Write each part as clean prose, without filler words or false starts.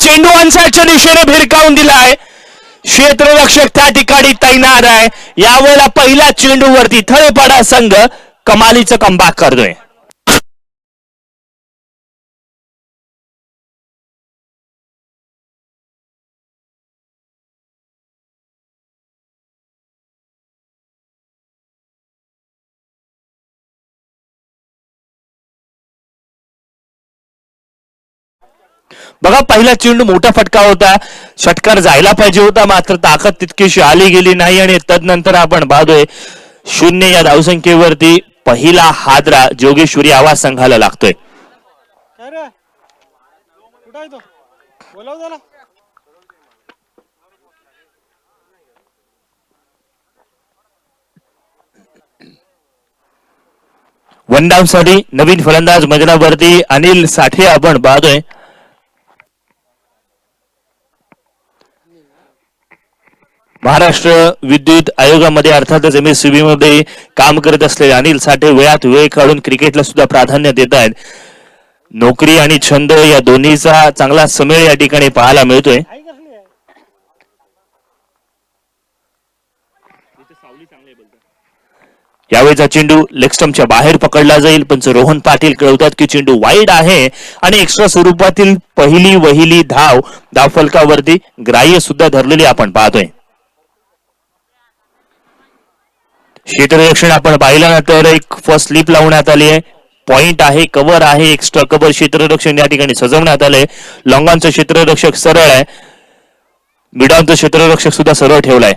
चेंडू अनसाईडच्या दिशेने भिरकावून दिलाय. क्षेत्ररक्षक त्या ठिकाणी तैनात आहे. यावेळेला पहिल्या चेंडूवरती थळेपाडा संघ कमालीचं कमबॅक करतोय. बघा पहिला चेंडू मोठा फटका होता. षटकार जायला पाहिजे होता, मात्र ताकद तितकीशी आली गेली नाही आणि तदनंतर आपण पाहतोय 0 या धावसंख्येवरती पहिला हादरा जोगेश्वरी आवाज संघाला लागतोय. वन डाऊन साठी नवीन फलंदाज मैदानावरती अनिल साठे आपण पाहतोय. महाराष्ट्र विद्युत आयोगामध्ये अर्थातच MSCB मध्ये काम करत असलेले अनिल साठे वेळात वेळ काढून क्रिकेटला सुद्धा प्राधान्य देत आहेत. नोकरी आणि छंद या दोन्हीचा चांगला समेळ या ठिकाणी पाहायला मिळतोय. यावेळीचा चेंडू लेगस्टम्पच्या बाहेर पकडला जाईल. पंच रोहन पाटील कळवतात की चेंडू वाईड आहे आणि एक्स्ट्रा स्वरूपातील पहिली वहिली धाव धावफलकावरती ग्राह्य सुद्धा धरलेली आपण पाहतोय. क्षेत्ररक्षण आपण पाहिलं ना तर एक फर्स्ट स्लिप लावण्यात आली आहे. पॉइंट आहे, कव्हर आहे, एक्स्ट्रा कव्हर क्षेत्ररक्षण या ठिकाणी सजवण्यात आलंय. लॉंगॉनचं क्षेत्ररक्षक सरळ आहे, मिडॉनचं क्षेत्ररक्षक सुद्धा सरळ ठेवलाय.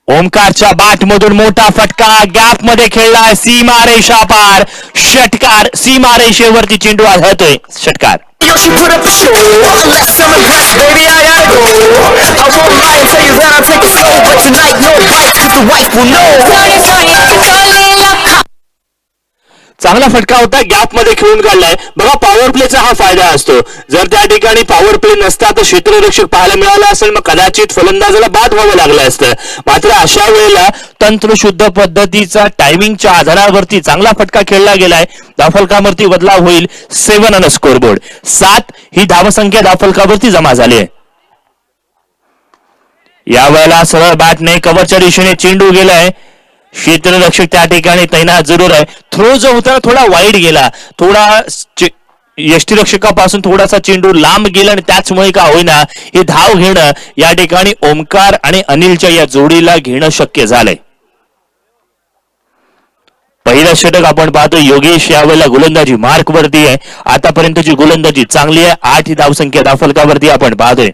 ओमकारच्या बॅट मधून मोठा फटका गॅप मध्ये खेळलाय. सीमारेषा पार षटकार. सीमारेषेवरती चेंडू आढळतोय. षटकार. चांगला फटका होता, गॅप मध्ये खेळून काढलाय. बघा पॉवर प्लेचा हा फायदा असतो. जर त्या ठिकाणी पॉवर प्ले नसता तर क्षेत्ररक्षक पाहायला मिळाला असेल, मग कदाचित फलंदाजाला बाद व्हावं लागलं असतं. मात्र अशा वेळेला तंत्रशुद्ध पद्धतीचा टायमिंगच्या आधारावरती चांगला फटका खेळला गेलाय. धावफलकावरती बदलाव होईल. 7 ऑन स्कोरबोर्ड. 7 ही धावसंख्या धावफलकावरती जमा झाली आहे. यावेळेला सरळ बॅटने कव्हरच्या दिशेने चेंडू गेलाय. क्षेत्ररक्षक त्या ठिकाणी तैनात जरूर आहे. थ्रो जो होता थोडा वाईड गेला, थोडा यष्टीरक्षकापासून थोडासा चेंडू लांब गेला आणि त्याचमुळे का होईना हे धाव घेणं या ठिकाणी ओमकार आणि अनिलच्या या जोडीला घेणं शक्य झालंय. पहिलं षटक आपण पाहतो. योगेश यावेळेला गोलंदाजी मार्क वरती आहे. आतापर्यंतची गोलंदाजी चांगली आहे. 8 ही धावसंख्या धावफलकावरती आपण पाहतोय.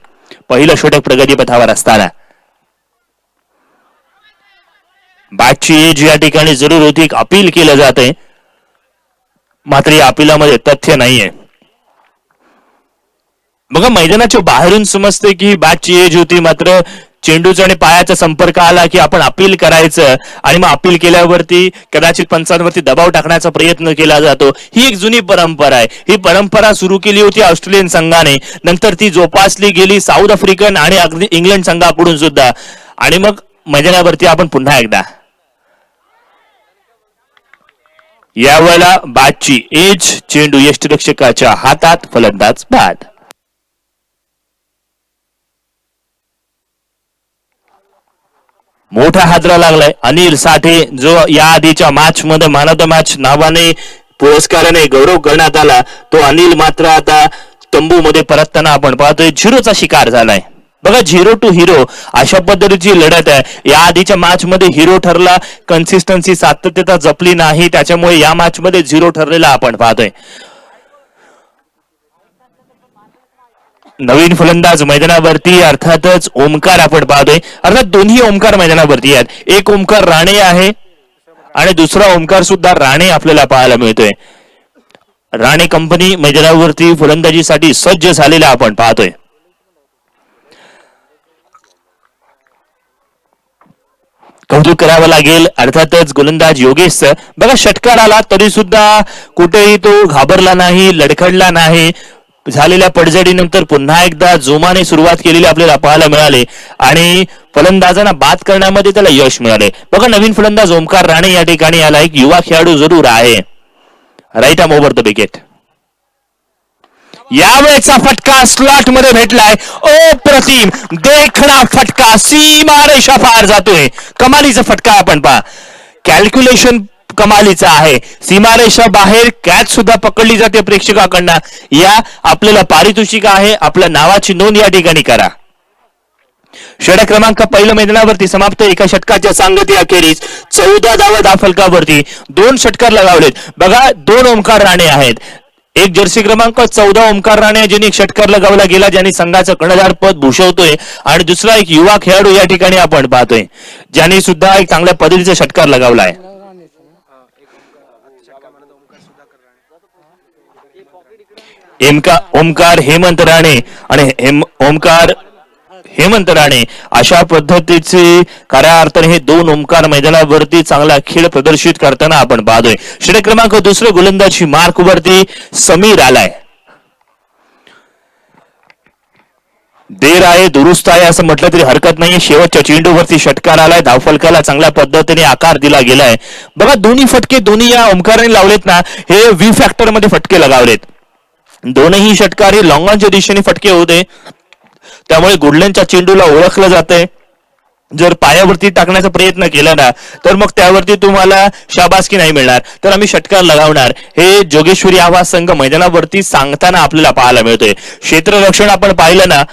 पहिलं षटक प्रगतीपथावर असताना बॅटची एज या ठिकाणी जरूर होती. एक अपील केलं जात आहे, मात्र या अपिलामध्ये तथ्य नाहीये. बघा मैदानाच्या बाहेरून समजते की बॅटची एज होती, मात्र चेंडूचा आणि पायाचा संपर्क आला की आपण अपील करायचं आणि मग अपील केल्यावरती कदाचित पंचांवरती दबाव टाकण्याचा प्रयत्न केला जातो. ही एक जुनी परंपरा आहे. ही परंपरा सुरू केली होती ऑस्ट्रेलियन संघाने, नंतर ती जोपासली गेली साऊथ आफ्रिकन आणि अगदी इंग्लंड संघाकडून सुद्धा. आणि मग मैदानावरती आपण पुन्हा एकदा यावेळेला बॅटची एज, चेंडू यष्टीरक्षकाच्या हातात, फलंदाज बाद. मोठा हादरा लागलाय. अनिल साठे जो या आधीच्या मॅच मध्ये मॅन ऑफ द मॅच नावाने पुरस्काराने गौरव करण्यात आला, तो अनिल मात्र आता तंबू मध्ये परतताना आपण पाहतोय 0चा शिकार झालाय. बघा 0 टू हिरो अशा पद्धतीची लढत आहे. या आधीच्या मॅच मध्ये हिरो ठरला, कन्सिस्टन्सी सातत्यता जपली नाही, त्याच्यामुळे या मॅच मध्ये 0 ठरलेला आपण पाहतोय. नवीन फलंदाज मैदानावरती अर्थातच ओमकार आपण पाहतोय. अर्थात दोन्ही ओमकार मैदानावरती आहेत. एक ओमकार राणे आहे आणि दुसरा ओमकार सुद्धा राणे आपल्याला पाहायला मिळतोय. राणे कंपनी मैदानावरती फलंदाजीसाठी सज्ज झालेला आपण पाहतोय. कौतुक करावं लागेल अर्थातच गोलंदाज योगेशचं. बघा षटकार आला तरी सुद्धा कुठेही तो घाबरला नाही, लडखडला नाही. झालेल्या पडझडीनंतर पुन्हा एकदा जोमाने सुरुवात केलेली आपल्याला पाहायला मिळाले आणि फलंदाजांना बाद करण्यामध्ये त्याला यश मिळाले. बघा नवीन फलंदाज ओमकार राणे या ठिकाणी आला. एक युवा खेळाडू जरूर आहे. Right arm over the wicket. यावेळेचा फटका स्लॉट मध्ये भेटलाय. अप्रतिम देखणा फटका, सीमारेषा पार जातोय. कमालीचा फटका आपण पहा, कॅल्क्युलेशन कमालीचा आहे. सीमारेषा बाहेर कॅच सुद्धा पकडली जाते प्रेक्षकाकडनं. या आपल्याला पारितोषिक आहे, आपल्या नावाची नोंद या ठिकाणी करा. षटक क्रमांक पहिल्या मैदानावरती समाप्त. एका षटकाच्या सांगती अखेरीस 14 धावा धावफलकावरती 2 षटकार लगावलेत. बघा 2 ओमकार राणे आहेत. एक जर्सी क्रमांक 14 ओमकार राणे ज्यांनी एक षटकार लगावला गेला, ज्यांनी संघाचं कर्णधार पद भूषवतोय. आणि दुसरा एक युवा खेळाडू या ठिकाणी आपण पाहतोय, ज्यांनी सुद्धा एक चांगल्या पद्धतीचा षटकार लगावलाय. ओमकार हेमंत राणे आणि ओमकार हेमंत राणे अशा पद्धतीचे खऱ्या अर्थाने हे 2 ओमकार मैदानावरती चांगला खेळ प्रदर्शित करताना आपण पाहतोय. षटक क्रमांक 2 गोलंदाजी मार्क वरती समीर आलाय. देर आहे दुरुस्त आहे असं म्हटलं तरी हरकत नाही. शेवटच्या चेंडूवरती षटकार आलाय. धावफलकाला चांगल्या पद्धतीने आकार दिला गेलाय. बघा दोन्ही फटके दोन्ही या ओमकाराने लावलेत ना, हे व्ही फॅक्टर मध्ये फटके लगावलेत. दोनही षटकार हे लॉंगॉनच्या दिशेने फटके होते, त्यामुळे गुडल्यांच्या चेंडूला ओळखलं जातंय. जर पायावरती टाकण्याचा प्रयत्न केला ना, तर मग त्यावरती तुम्हाला शाबासकी नाही मिळणार, तर आम्ही षटकार लगावणार. हे जोगेश्वरी आवाज संघ मैदानावरती सांगताना आपल्याला पाहायला मिळतोय. क्षेत्ररक्षण आपण पाहिलं ना,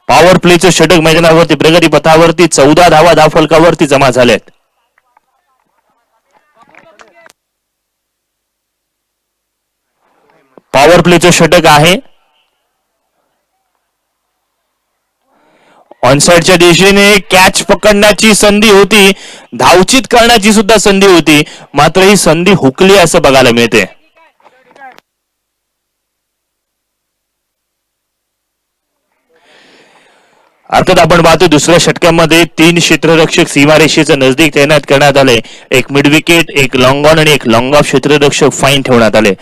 पॉवर प्लेचं षटक मैदानावरती प्रगती पथावरती 14 धावा धावफलकावरती जमा झाल्यात. पॉवर प्लेचं षटक आहे. ऑनसाइडच्या दिशेने कॅच पकडण्याची संधी होती, धावचित करण्याची सुद्धा संधी होती, मात्र ही संधी हुकली असं बघायला मिळते. अर्थात आपण पाहतो दुसऱ्या षटकामध्ये 3 क्षेत्ररक्षक सीमारेषेच्या नजदीक तैनात करण्यात आले. एक मिड विकेट, एक लॉंग ऑन आणि एक लॉंग ऑफ क्षेत्ररक्षक फाईन ठेवण्यात आले.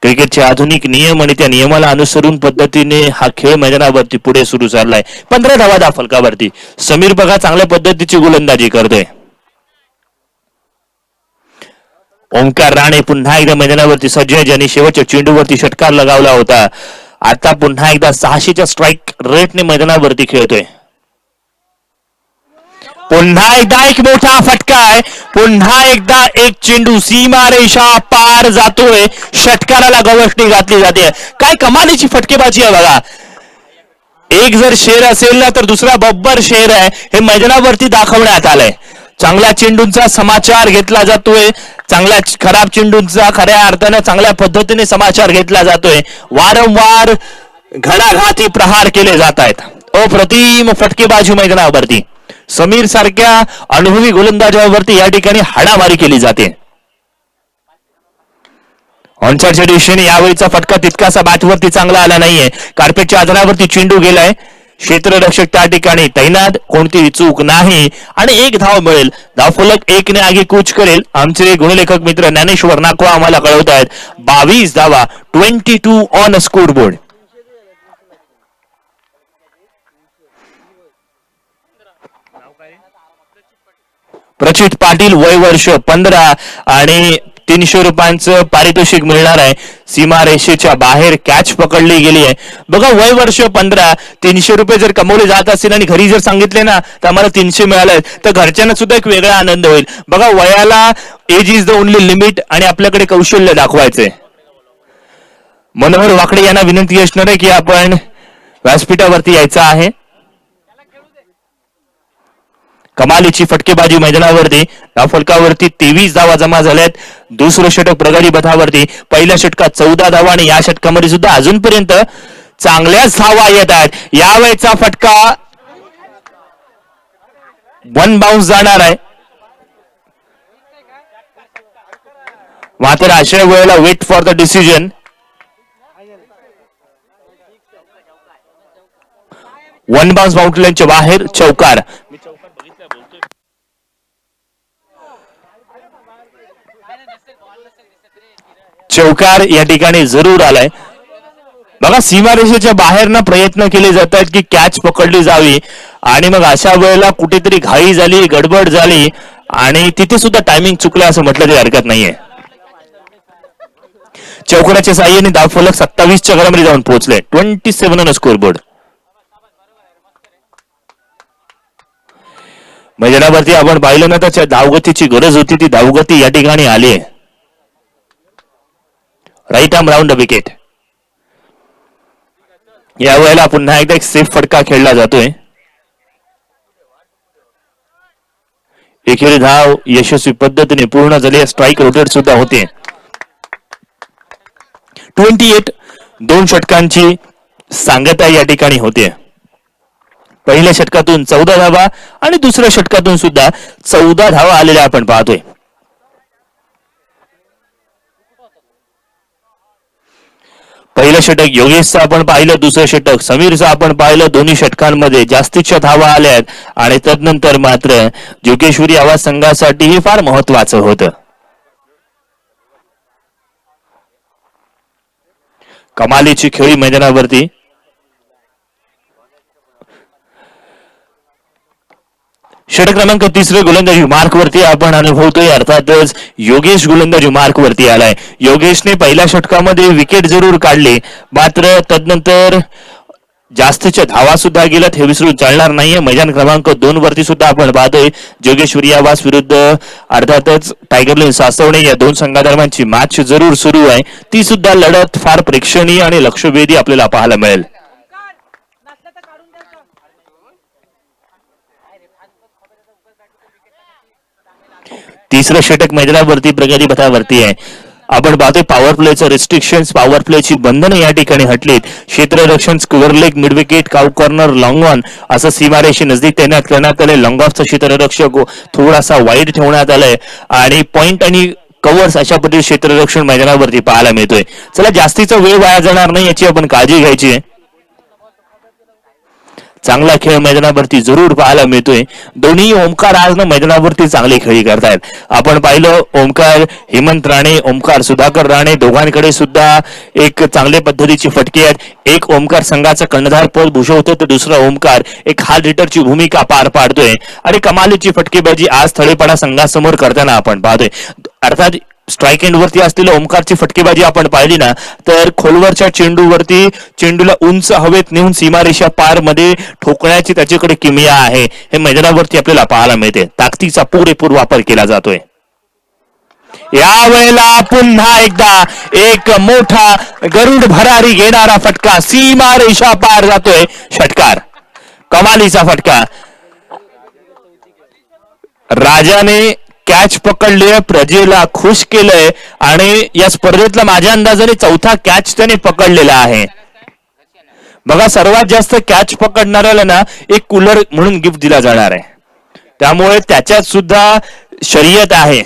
क्रिकेटचे आधुनिक नियम आणि त्या नियमाला अनुसरून पद्धतीने हा खेळ मैदानावरती पुढे सुरू चाललाय. 15 धावा धावफलकावरती समीर बघा चांगल्या पद्धतीची गोलंदाजी करतोय. ओमकार राणे पुन्हा एकदा मैदानावरती सज्ज, ज्यांनी शेवटच्या चेंडूवरती षटकार लगावला होता. आता पुन्हा एकदा 600च्या स्ट्राईक रेटने मैदानावरती खेळतोय. पुन्हा एकदा एक मोठा फटका आहे. पुन्हा एकदा एक चेंडू सीमारेषा पार जातोय. षटकाराला गवसणी घातली जाते. काय कमालीची फटकेबाजी आहे बघा. एक जर शेर असेल ना, तर दुसरा बब्बर शेर आहे हे मैदानावरती दाखवण्यात आलंय. चांगल्या चेंडूंचा समाचार घेतला जातोय. चांगल्या खराब चेंडूंचा खऱ्या अर्थाने चांगल्या पद्धतीने समाचार घेतला जातोय. वारंवार घणाघाती प्रहार केले जात आहेत. अप्रतिम फटकेबाजी मैदानावरती समीर सारख्या अनुभवी गोलंदाजावरती या ठिकाणी हाणामारी केली जाते. ऑनसाइडच्या दिशेने यावेळीचा फटका तितकासा बॅटवरती चांगला आला नाहीये. कार्पेटच्या आधारावरती चेंडू गेलाय. क्षेत्ररक्षक त्या ठिकाणी तैनात, कोणतीही चूक नाही आणि 1 धाव मिळेल. धावफलक 1 ने आगे कूच करेल. आमचे गुणलेखक मित्र ज्ञानेश्वर नाकवा आम्हाला कळवत आहेत 22 धावा, 22 ऑन स्कोर बोर्ड. प्रचित पाटील वय वर्ष 15 आणि 300 रुपयांचं पारितोषिक मिळणार आहे. सीमारेषेच्या बाहेर कॅच पकडली गेली आहे. बघा वय वर्ष 15, 300 रुपये जर कमवले जात असतील आणि घरी जर सांगितले ना तर आम्हाला 300 मिळाले, तर घरच्यांना सुद्धा एक वेगळा आनंद होईल. बघा वयाला age is the only limit आणि आपल्याकडे कौशल्य दाखवायचे. मनोहर वाकडे यांना विनंती असणार आहे की आपण व्यासपीठावरती यायचं आहे. कमालीची फटकेबाजी मैदानावरती धावफलकावरती 23 धावा जमा झाल्यात. दुसरं षटक प्रगती पथावरती पहिल्या षटकात 14 धावा आणि या षटकामध्ये सुद्धा अजूनपर्यंत चांगल्याच धावा येत आहेत. यावेळेचा फटका 1 बाउन्स जाणार आहे. मात्र अशा वेळेला wait for the decision. 1 bounce बाउंड्रीच्या बाहेर चौकार. चौकार या ठिकाणी जरूर आलाय. बघा सीमारेषेच्या बाहेर ना प्रयत्न केले जात आहेत की कॅच पकडली जावी आणि मग अशा वेळेला कुठेतरी घाई झाली, गडबड झाली आणि तिथे सुद्धा टायमिंग चुकला असं म्हटलं तरी हरकत नाहीये. चौकड्याच्या साह्याने धावफलक 27च्या घरामध्ये जाऊन पोहोचले. 27 ऑन स्कोरबोर्ड. मैदानावरती आपण पाहिलं ना त्याच्या धावगतीची गरज होती, ती धावगती या ठिकाणी आली आहे. Right arm round the wicket. या वेळेला पुन्हा एकदा एक सेफ फटका खेळला जातोय. एकेरी धाव यशस्वी पद्धतीने पूर्ण झाली. स्ट्राईक रोटेट सुद्धा होते. 28 दोन षटकांची सांगता या ठिकाणी होते. पहिल्या षटकातून 14 धावा आणि दुसऱ्या षटकातून सुद्धा 14 धावा आलेल्या आपण पाहतोय. पहिलं षटक योगेशचं आपण पाहिलं, दुसरं षटक समीरचं आपण पाहिलं. दोन्ही षटकांमध्ये जास्तीच्या धावा आल्या आहेत आणि तदनंतर मात्र जोगेश्वरी आवाज संघासाठी हे फार महत्वाचं होतं. कमालीची खेळी मैदानावरती. षटक क्रमांक 3 गोलंदाजी मार्क वरती आपण अनुभवतोय. अर्थातच योगेश गोलंदाजी मार्क वरती आलाय. योगेशने पहिल्या षटकामध्ये विकेट जरूर काढली, मात्र तदनंतर जास्तीच्या धावा सुद्धा गेल्यात हे विसरून चालणार नाहीये. मैदान क्रमांक 2 वरती सुद्धा आपण पाहतोय जोगेश्वरी आवास विरुद्ध अर्थातच टायगर लाईन सासवणे या दोन संघादरम्यानची मॅच जरूर सुरू आहे. ती सुद्धा लढत फार प्रेक्षणीय आणि लक्षवेधी आपल्याला पाहायला मिळेल. तिसरं षटक मैदानावरती प्रगती पथावरती आहे. आपण पाहतोय पॉवर प्लेचं रिस्ट्रिक्शन, पॉवर प्लेची बंधनं या ठिकाणी हटलीत. क्षेत्ररक्षण, square leg, mid wicket, cow corner, long on असं सीमारेषे नजदीक तैनात करण्यात आले. लॉंग ऑफचा क्षेत्ररक्षक थोडासा वाईड ठेवण्यात आलाय आणि पॉइंट आणि कव्हर्स अशा पद्धतीने क्षेत्ररक्षण मैदानावरती पाहायला मिळतोय. चला जास्तीचा वेळ वाया जाणार नाही याची आपण काळजी घ्यायची आहे. चांगला खेळ मैदानावरती जरूर पाहायला मिळतोय. दोन्ही ओमकार आज ना मैदानावरती चांगली खेळी करतायत. आपण पाहिलं ओमकार हेमंत राणे, ओमकार सुधाकर राणे दोघांकडे सुद्धा एक चांगल्या पद्धतीची फटके आहेत. एक ओमकार संघाचा कर्णधार पद भूषवतो तर दुसरा ओमकार एक हार्ड हिटरची भूमिका पार पाडतोय आणि कमालीची फटकेबाजी आज थळेपणा संघासमोर करताना आपण पाहतोय. अर्थात स्ट्राईक एंड वरती असलेल्या ओमकारची फटकेबाजी आपण पाहिली ना तर खोलवरच्या चेंडूवरती चेंडूला उंच हवेत नेऊन सीमारेषा पार मध्ये ठोकण्याची त्याच्याकडे किमया आहे. हे मैदानावरती आपल्याला पाहायला मिळते. ताकदीचा पुरेपूर वापर केला जातोय. या वेळेला पुन्हा एकदा एक मोठा गरुड भरारी घेणारा फटका सीमारेषा पार जातोय. षटकार, कमालीचा फटका. राजाने कॅच पकडले, प्रजेला खुश केलंय आणि या स्पर्धेतला माझ्या अंदाजाने चौथा कॅच त्याने पकडलेला आहे. बघा सर्वात जास्त कॅच पकडणाऱ्याला ना एक कूलर म्हणून गिफ्ट दिला जाणार आहे. त्यामुळे त्याच्यात सुद्धा शर्यत आहे.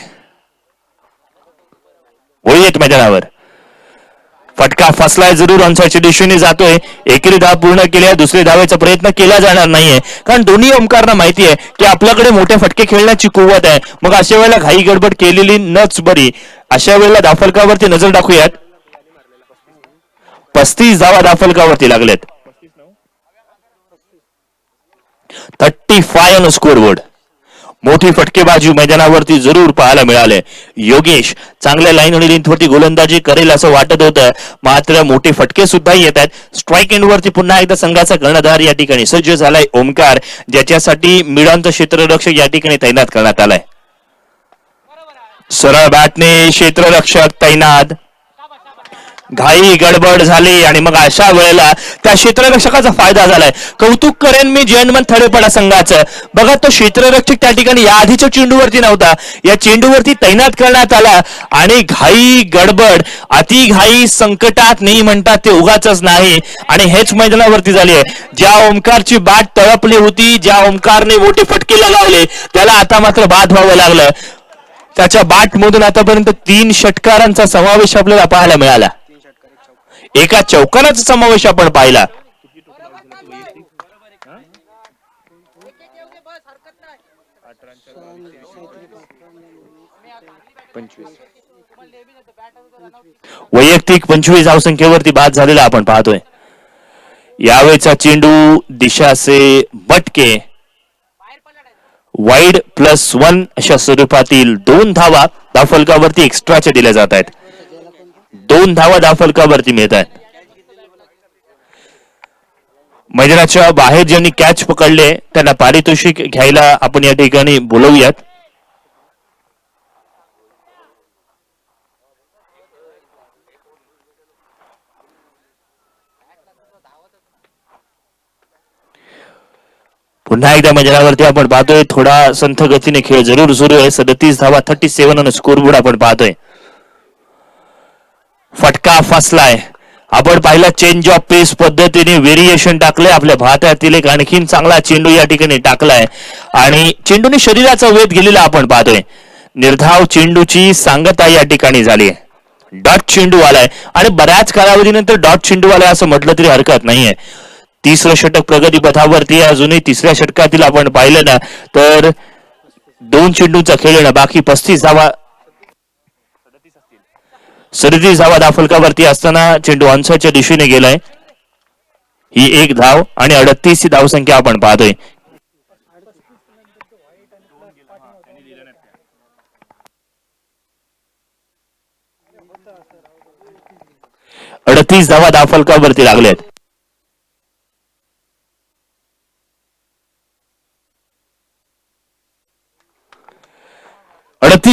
होईल मैदानावर फटका फसलाय जरूर, ऑनसाइडच्या दिशेने जातोय. एकेरी धाव पूर्ण केली आहे, दुसरी धावेचा प्रयत्न केला जाणार नाहीये कारण दोन्ही ओमकारना माहिती आहे की आपल्याकडे मोठे फटके खेळण्याची कुवत आहे. मग अशा वेळेला घाई गडबड केलेली नच बरी. अशा वेळेला धावफलकावरती नजर टाकूयात. 35 धावा धावफलकावरती लागलेत. 35 ऑन स्कोरबोर्ड. मोठी फटकेबाजी मैदानावरती जरूर पाहायला मिळाले. योगेश चांगल्या लाईन आणि लेंथवरती गोलंदाजी करेल असं वाटत होतं, मात्र मोठे फटके सुद्धा येत आहेत. स्ट्राईक एंड वरती पुन्हा एकदा संघाचा कर्णधार या ठिकाणी सज्ज झालाय ओमकार, ज्याच्यासाठी मिडांचा क्षेत्ररक्षक या ठिकाणी तैनात करण्यात आलाय. सरळ बॅटने क्षेत्ररक्षक तैनात. घाई गडबड झाली आणि मग अशा वेळेला त्या क्षेत्ररक्षकाचा फायदा झालाय. कौतुक करेन मी जयंतमन थळेपडा संघाचं. बघा तो क्षेत्ररक्षक त्या ठिकाणी या आधीच्या चेंडूवरती नव्हता, या चेंडूवरती तैनात करण्यात आला आणि घाई गडबड अति घाई संकटात नाही म्हणतात ते उगाच नाही आणि हेच मैदानावरती झाले आहे. ज्या ओमकारची बॅट तळपली होती, ज्या ओमकारने मोठे फटके लगावले, त्याला आता मात्र बाद व्हावं लागलं. त्याच्या बॅट मधून आतापर्यंत 3 षटकारांचा समावेश आपल्याला पाहायला मिळाला. एका चौकाराचा समावेश आपण पाहिला. वैयक्तिक 25 धावसंख्येवरती बाद झालेला आपण पाहतोय. यावेळेचा चेंडू दिशाचे बटके वाईड +1 अशा स्वरूपातील 2 धावा धावफलकावरती एक्स्ट्राच्या दिल्या जात आहेत. 2 धावा धावफलकावरती मिळत आहेत. मैदानाच्या बाहेर ज्यांनी कॅच पकडले त्यांना पारितोषिक घ्यायला आपण या ठिकाणी बोलवूयात. पुन्हा एकदा मैदानावरती आपण पाहतोय थोडा संथ गतीने खेळ जरूर सुरू आहे. 37 धावा 37 आणि स्कोरबोर्ड आपण पाहतोय. फटका फसलाय. आपण पाहिला चेंज ऑफ पेस पद्धतीने व्हेरिएशन टाकलंय. आपल्या भारतातील एक आणखीन चांगला चेंडू या ठिकाणी टाकलाय आणि चेंडूने शरीराचा वेध गेलेला आपण पाहतोय. निर्धाव चेंडूची सांगता या ठिकाणी झाली आहे. डॉट चेंडू आलाय आणि बऱ्याच कालावधीनंतर डॉट चेंडू आलाय असं म्हटलं तरी हरकत नाहीये. तिसरं षटक प्रगती पथावरती अजूनही तिसऱ्या षटकातील आपण पाहिलं ना तर 2 चेंडूंचा खेळ ना बाकी 35 धावा 37 धावा धावफलकावरती असताना चेंडू ऑनसाइडच्या दिशेने गेलाय. ही 1 धाव आणि 38 धावसंख्या आपण पाहतोय. अडतीस धावा धावफलकावरती लागलेत.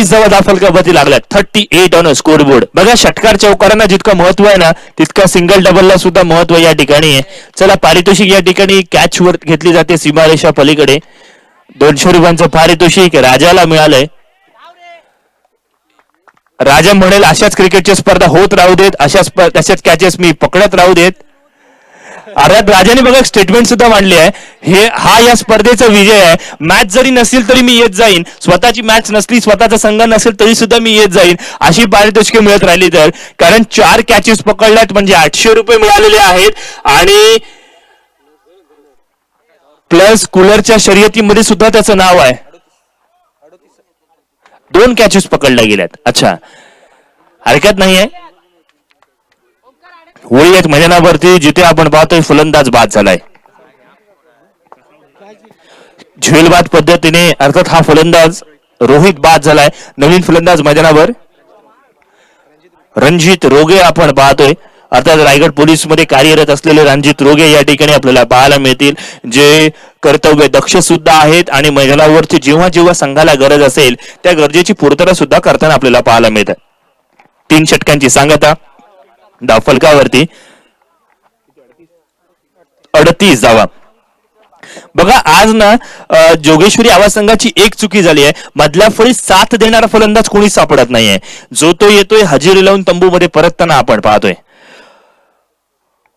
धावा धावफलकावरती लागल्यात. 38 ऑन स्कोरबोर्ड. बघा षटकार चौकारांना जितकं महत्व आहे ना तितका सिंगल डबलला सुद्धा महत्व या ठिकाणी आहे. चला पारितोषिक या ठिकाणी कॅच वर घेतली जाते सीमारेषा पलीकडे. 200 रुपयांचं पारितोषिक राजाला मिळालंय. राजा म्हणेल अशाच क्रिकेटच्या स्पर्धा होत राहू देत, तशाच कॅचेस मी पकडत राहू देत. अर्थात राजाने बघा स्टेटमेंट सुद्धा मांडली आहे. हा या स्पर्धेचा विजय आहे. मॅच जरी नसेल तरी मी येत जाईन, स्वतःची मॅच नसली स्वतःचा संघ नसेल तरी सुद्धा मी येत जाईन अशी पारितोषिके मिळत राहिली तर. कारण 4 कॅचेस पकडल्यात म्हणजे 800 रुपये मिळालेले आहेत आणि प्लस कूलरच्या शर्यतीमध्ये सुद्धा त्याचं नाव आहे. 2 कॅचेस पकडल्या गेल्यात. अच्छा हरकत नाहीये. वळीत मैदानावरती जिथे आपण पाहतोय फलंदाज बाद झालाय. झेलबाद पद्धतीने अर्थात हा फलंदाज रोहित बाद झालाय. नवीन फलंदाज मैदानावर रणजित रोगे आपण पाहतोय. अर्थात रायगड पोलीस मध्ये कार्यरत असलेले रणजित रोगे या ठिकाणी आपल्याला पाहायला मिळतील, जे कर्तव्य दक्ष सुद्धा आहेत आणि मैदानावरती जेव्हा जेव्हा संघाला गरज असेल त्या गरजेची पूर्तता सुद्धा करताना आपल्याला पाहायला मिळतात. 3 षटकांची सांगता धावफलकावरती 38 धावा. बघा आज ना जोगेश्वरी आवाज संघाची एक चुकी झाली आहे. मधल्या फळीत साथ देणारा फलंदाज कोणी सापडत नाहीये. जो तो येतोय हजेरी लावून तंबूमध्ये परतताना आपण पाहतोय.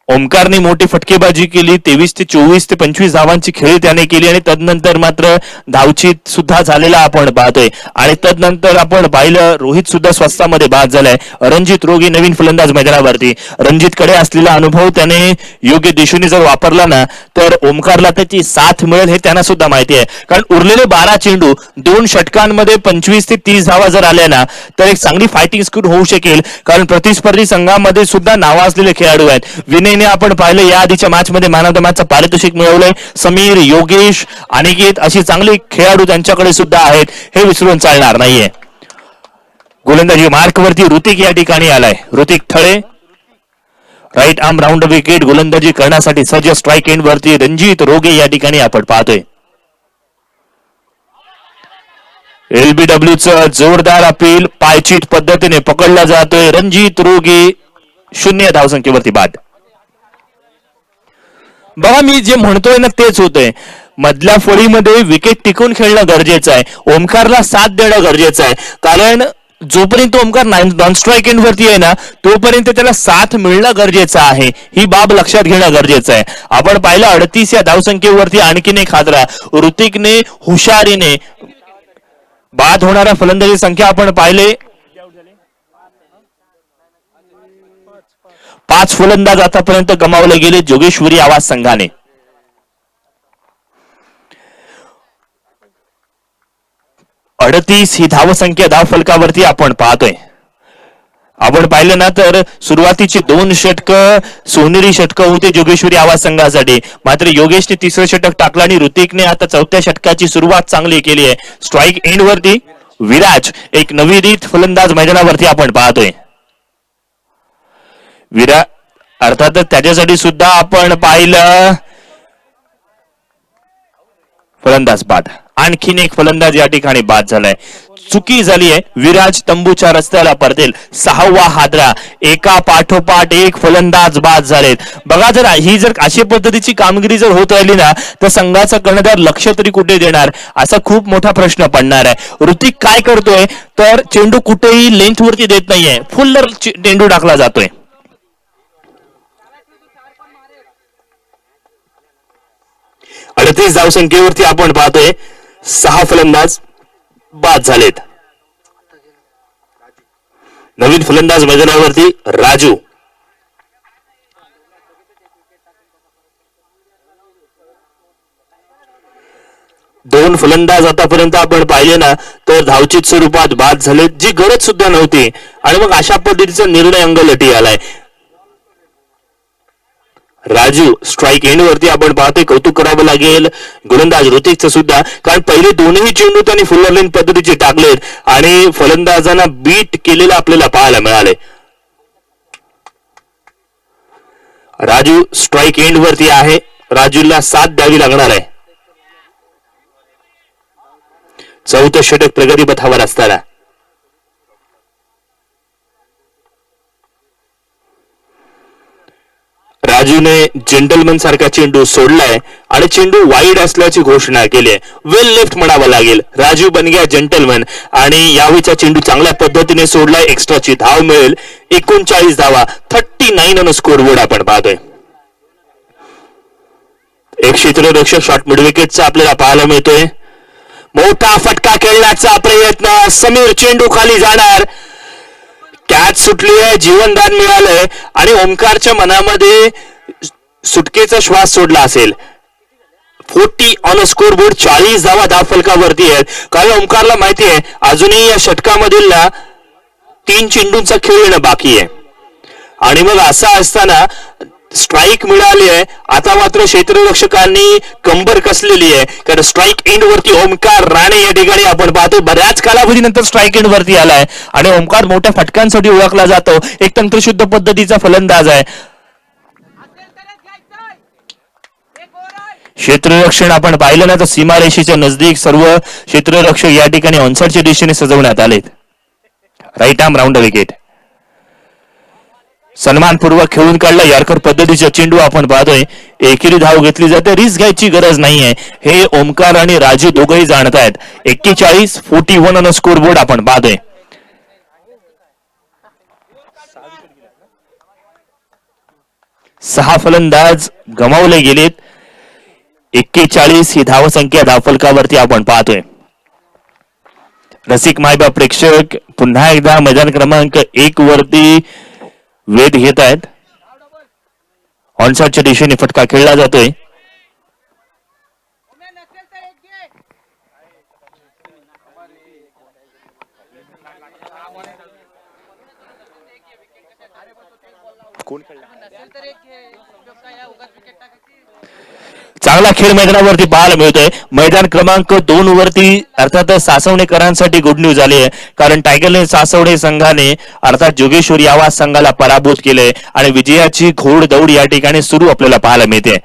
ओमकारने मोठी फटकेबाजी केली. 23 ते 24 ते 25 धावांची खेळी त्याने केली आणि तदनंतर मात्र धावचीत सुद्धा झालेला आपण पाहतोय. आणि तदनंतर आपण पाहिलं रोहित सुद्धा स्वस्तामध्ये बाद झालाय. रणजित रोगी नवीन फलंदाज मैदानावरती. रणजितकडे असलेला अनुभव त्याने योग्य दिशेने जर वापरला ना तर ओमकारला त्याची साथ मिळेल हे त्यांना सुद्धा माहिती आहे. कारण उरलेले 12 चेंडू 2 षटकांमध्ये 25 ते 30 धावा जर आल्या ना तर एक चांगली फायटिंग स्किल होऊ शकेल. कारण प्रतिस्पर्धी संघामध्ये सुद्धा नावाजलेले खेळाडू आहेत. विनयने आपण पाहिलं या आधीच्या मॅच मध्ये मॅन ऑफ द मॅचचं पारितोषिक मिळवलंय. समीर, योगेश, अनिकेत अशी चांगली खेळाडू त्यांच्याकडे सुद्धा आहेत. हे विसरून चालणार नाहीये. गोलंदाजी मार्क वरती ऋतिक या ठिकाणी आलाय. Hrithik Thale right arm round wicket गोलंदाजी करण्यासाठी सज्ज. स्ट्राईक एंड वरती रणजित रोगे या ठिकाणी आपण पाहतोय. LBW जोरदार अपील पायचीत पद्धतीने पकडला जातोय. रणजित रोगे 0 धावसंख्येवरती बाद. बघा मी जे म्हणतोय ना तेच होतंय. मधल्या फळीमध्ये विकेट टिकून खेळणं गरजेचं आहे. ओमकारला साथ देणं गरजेचं आहे. कारण जोपर्यंत ओमकार नॉन स्ट्राईक एंड वरती आहे ना तोपर्यंत त्याला साथ मिळणं गरजेचं आहे. ही बाब लक्षात घेणं गरजेचं आहे. आपण पाहिलं 38 या धावसंख्येवरती आणखीन एक हादरा. ऋतिकने हुशारीने बाद होणाऱ्या फलंदाजी संख्या आपण पाहिले. 5 फलंदाज आतापर्यंत गमावले गेले जोगेश्वरी आवाज संघाने. ही धावसंख्या धावफलकावरती आपण पाहतोय. आपण पाहिलं ना तर सुरुवातीची 2 षटकं सोनेरी षटकं होते जोगेश्वरी आवाज संघासाठी. मात्र योगेशने तिसरं षटक टाकलं आणि ऋतिकने आता चौथ्या षटकाची सुरुवात चांगली केली आहे. स्ट्राईक एंड वरती विराज एक नवोदित फलंदाज मैदानावरती आपण पाहतोय. अर्थातच त्याच्यासाठी सुद्धा आपण पाहिलं फलंदाज बाद. आणखीन एक फलंदाज या ठिकाणी बाद झालाय. चुकी झाली आहे. विराज तंबूच्या रस्त्याला परतेल. 6वा हादरा. एका पाठोपाठ एक फलंदाज बाद झालेत. बघा जर ही जर अशा पद्धतीची कामगिरी जर होत राहिली ना तर संघाचा कर्णधार लक्ष तरी कुठे देणार असा खूप मोठा प्रश्न पडणार आहे. ऋतिक काय करतोय तर चेंडू कुठेही लेंथ वरती देत नाहीये. फुल चेंडू टाकला जातोय. 38 धावसंख्येवरती आपण पाहतोय 6 फलंदाज बाद झालेत. नवीन फलंदाज मैदानावरती राजू. दोन फलंदाज आतापर्यंत आपण पाहिले ना तर धावचित स्वरूपात बाद झालेत, जी गरज सुद्धा नव्हती. आणि मग अशा पद्धतीचा निर्णय अंगलटी आलाय. राजू स्ट्राईक एंड वरती आपण पाहतोय. कौतुक करावं लागेल गोलंदाज ऋतिकचं सुद्धा, कारण पहिले दोन्ही चेंडू त्यांनी फुल्लर लाईन पद्धतीचे टाकलेत आणि फलंदाजांना बीट केलेलं आपल्याला पाहायला मिळाले. राजू स्ट्राईक एंड वरती आहे. राजूला साथ द्यावी लागणार आहे. चौथं षटक प्रगती पथावर असताना राजूने जेंटलमन सारखा चेंडू सोडलाय आणि चेंडू वाईड असल्याची घोषणा केली आहे. वेल लेफ्ट म्हणावं लागेल. राजू बन गया जेंटलमन आणि यावेळीचा चेंडू चांगल्या पद्धतीने सोडलाय. एक्स्ट्राची धाव मिळेल. 39 धावा. 39 ऑन स्कोरबोर्ड आपण पाहतोय. एक क्षेत्ररक्षक शॉट मिड विकेटचा आपल्याला पाहायला मिळतोय. मोठा फटका खेळण्याचा प्रयत्न. समीर चेंडू खाली जाणार. कॅच सुटली आहे. जीवनदान मिळालंय आणि ओमकारच्या मनामध्ये सुटकेचा श्वास सोडला असेल. 40 ऑन स्कोरबोर्ड. 40 धावा धावफलकावरती आहेत. कारण ओमकारला माहिती आहे अजूनही या षटकामधील ना 3 चेंडूंचा खेळ येणं बाकी आहे. आणि मग असं असताना स्ट्राईक मिळाली आहे. आता मात्र क्षेत्ररक्षकांनी कंबर कसलेली आहे, कारण स्ट्राईक एंड वरती ओमकार राणे या ठिकाणी आपण पाहतो. बऱ्याच कालावधीनंतर स्ट्राईक एंड वरती आलाय आणि ओमकार मोठ्या फटकांसाठी ओळखला जातो. एक तंत्रशुद्ध पद्धतीचा फलंदाज आहे. क्षेत्ररक्षण आपण पाहिलं ना तर सीमारेषेच्या नजदीक सर्व क्षेत्ररक्षक या ठिकाणी ऑनसाइडच्या दिशेने सजवण्यात आलेत. Right arm round wicket. सन्मानपूर्वक खेळून काढला. यारकर पद्धतीचा चेंडू आपण पाहतोय. एकेरी धाव घेतली जाते. रिस्क घ्यायची गरज नाहीये हे ओमकार आणि राजू दोघंही जाणतायत. 41 ऑन स्कोरबोर्ड आपण पाहतोय. सहा फलंदाज गमावले गेलेत. 41 ही धावसंख्या धावफलकावरती आपण पाहतोय. रसिक मायबा प्रेक्षक पुन्हा एकदा मैदान क्रमांक 1 वरती वेध घेत आहेत. ऑनसाइडच्या दिशेने फटका खेळला जातोय. चांगला खेळ मैदानावरती पाहायला मिळतोय. मैदान क्रमांक 2 वरती अर्थात सासवणेकरांसाठी गुड न्यूज आली आहे, कारण टायगरने सासवणे संघाने अर्थात जोगेश्वरी आवाज संघाला पराभूत केले आणि विजयाची घोडदौड या ठिकाणी सुरू आपल्याला पाहायला मिळते.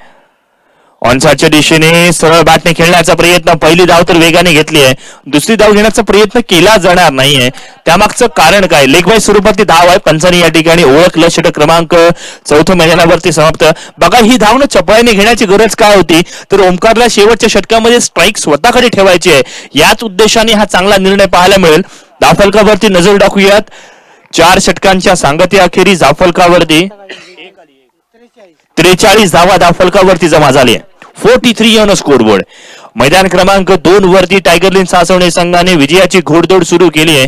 ऑनसाइडच्या दिशेने सरळ बॅटने खेळण्याचा प्रयत्न. पहिली धाव तर वेगाने घेतली आहे. दुसरी धाव घेण्याचा प्रयत्न केला जाणार नाहीये. त्यामागचं कारण काय? लेग बाय स्वरूपातली धाव आहे. पंचांनी या ठिकाणी ओळखलं. षटक क्रमांक 4 मैदानावरती समाप्त. बघा ही धावनं चपळाईने घेण्याची गरज काय होती तर ओमकारला शेवटच्या षटकामध्ये स्ट्राईक स्वतःकडे ठेवायची आहे. याच उद्देशाने हा चांगला निर्णय पाहायला मिळेल. धावफलकावरती नजर टाकूयात. 4 षटकांच्या सांगते अखेरीस धावफलकावरती 43 धावा धावफलकावरती जमा झाली. 43 ऑन स्कोरबोर्ड. मैदान क्रमांक 2 वरती टायगरलिन सासवणे संघाने विजयाची घोडदौड सुरू केली आहे.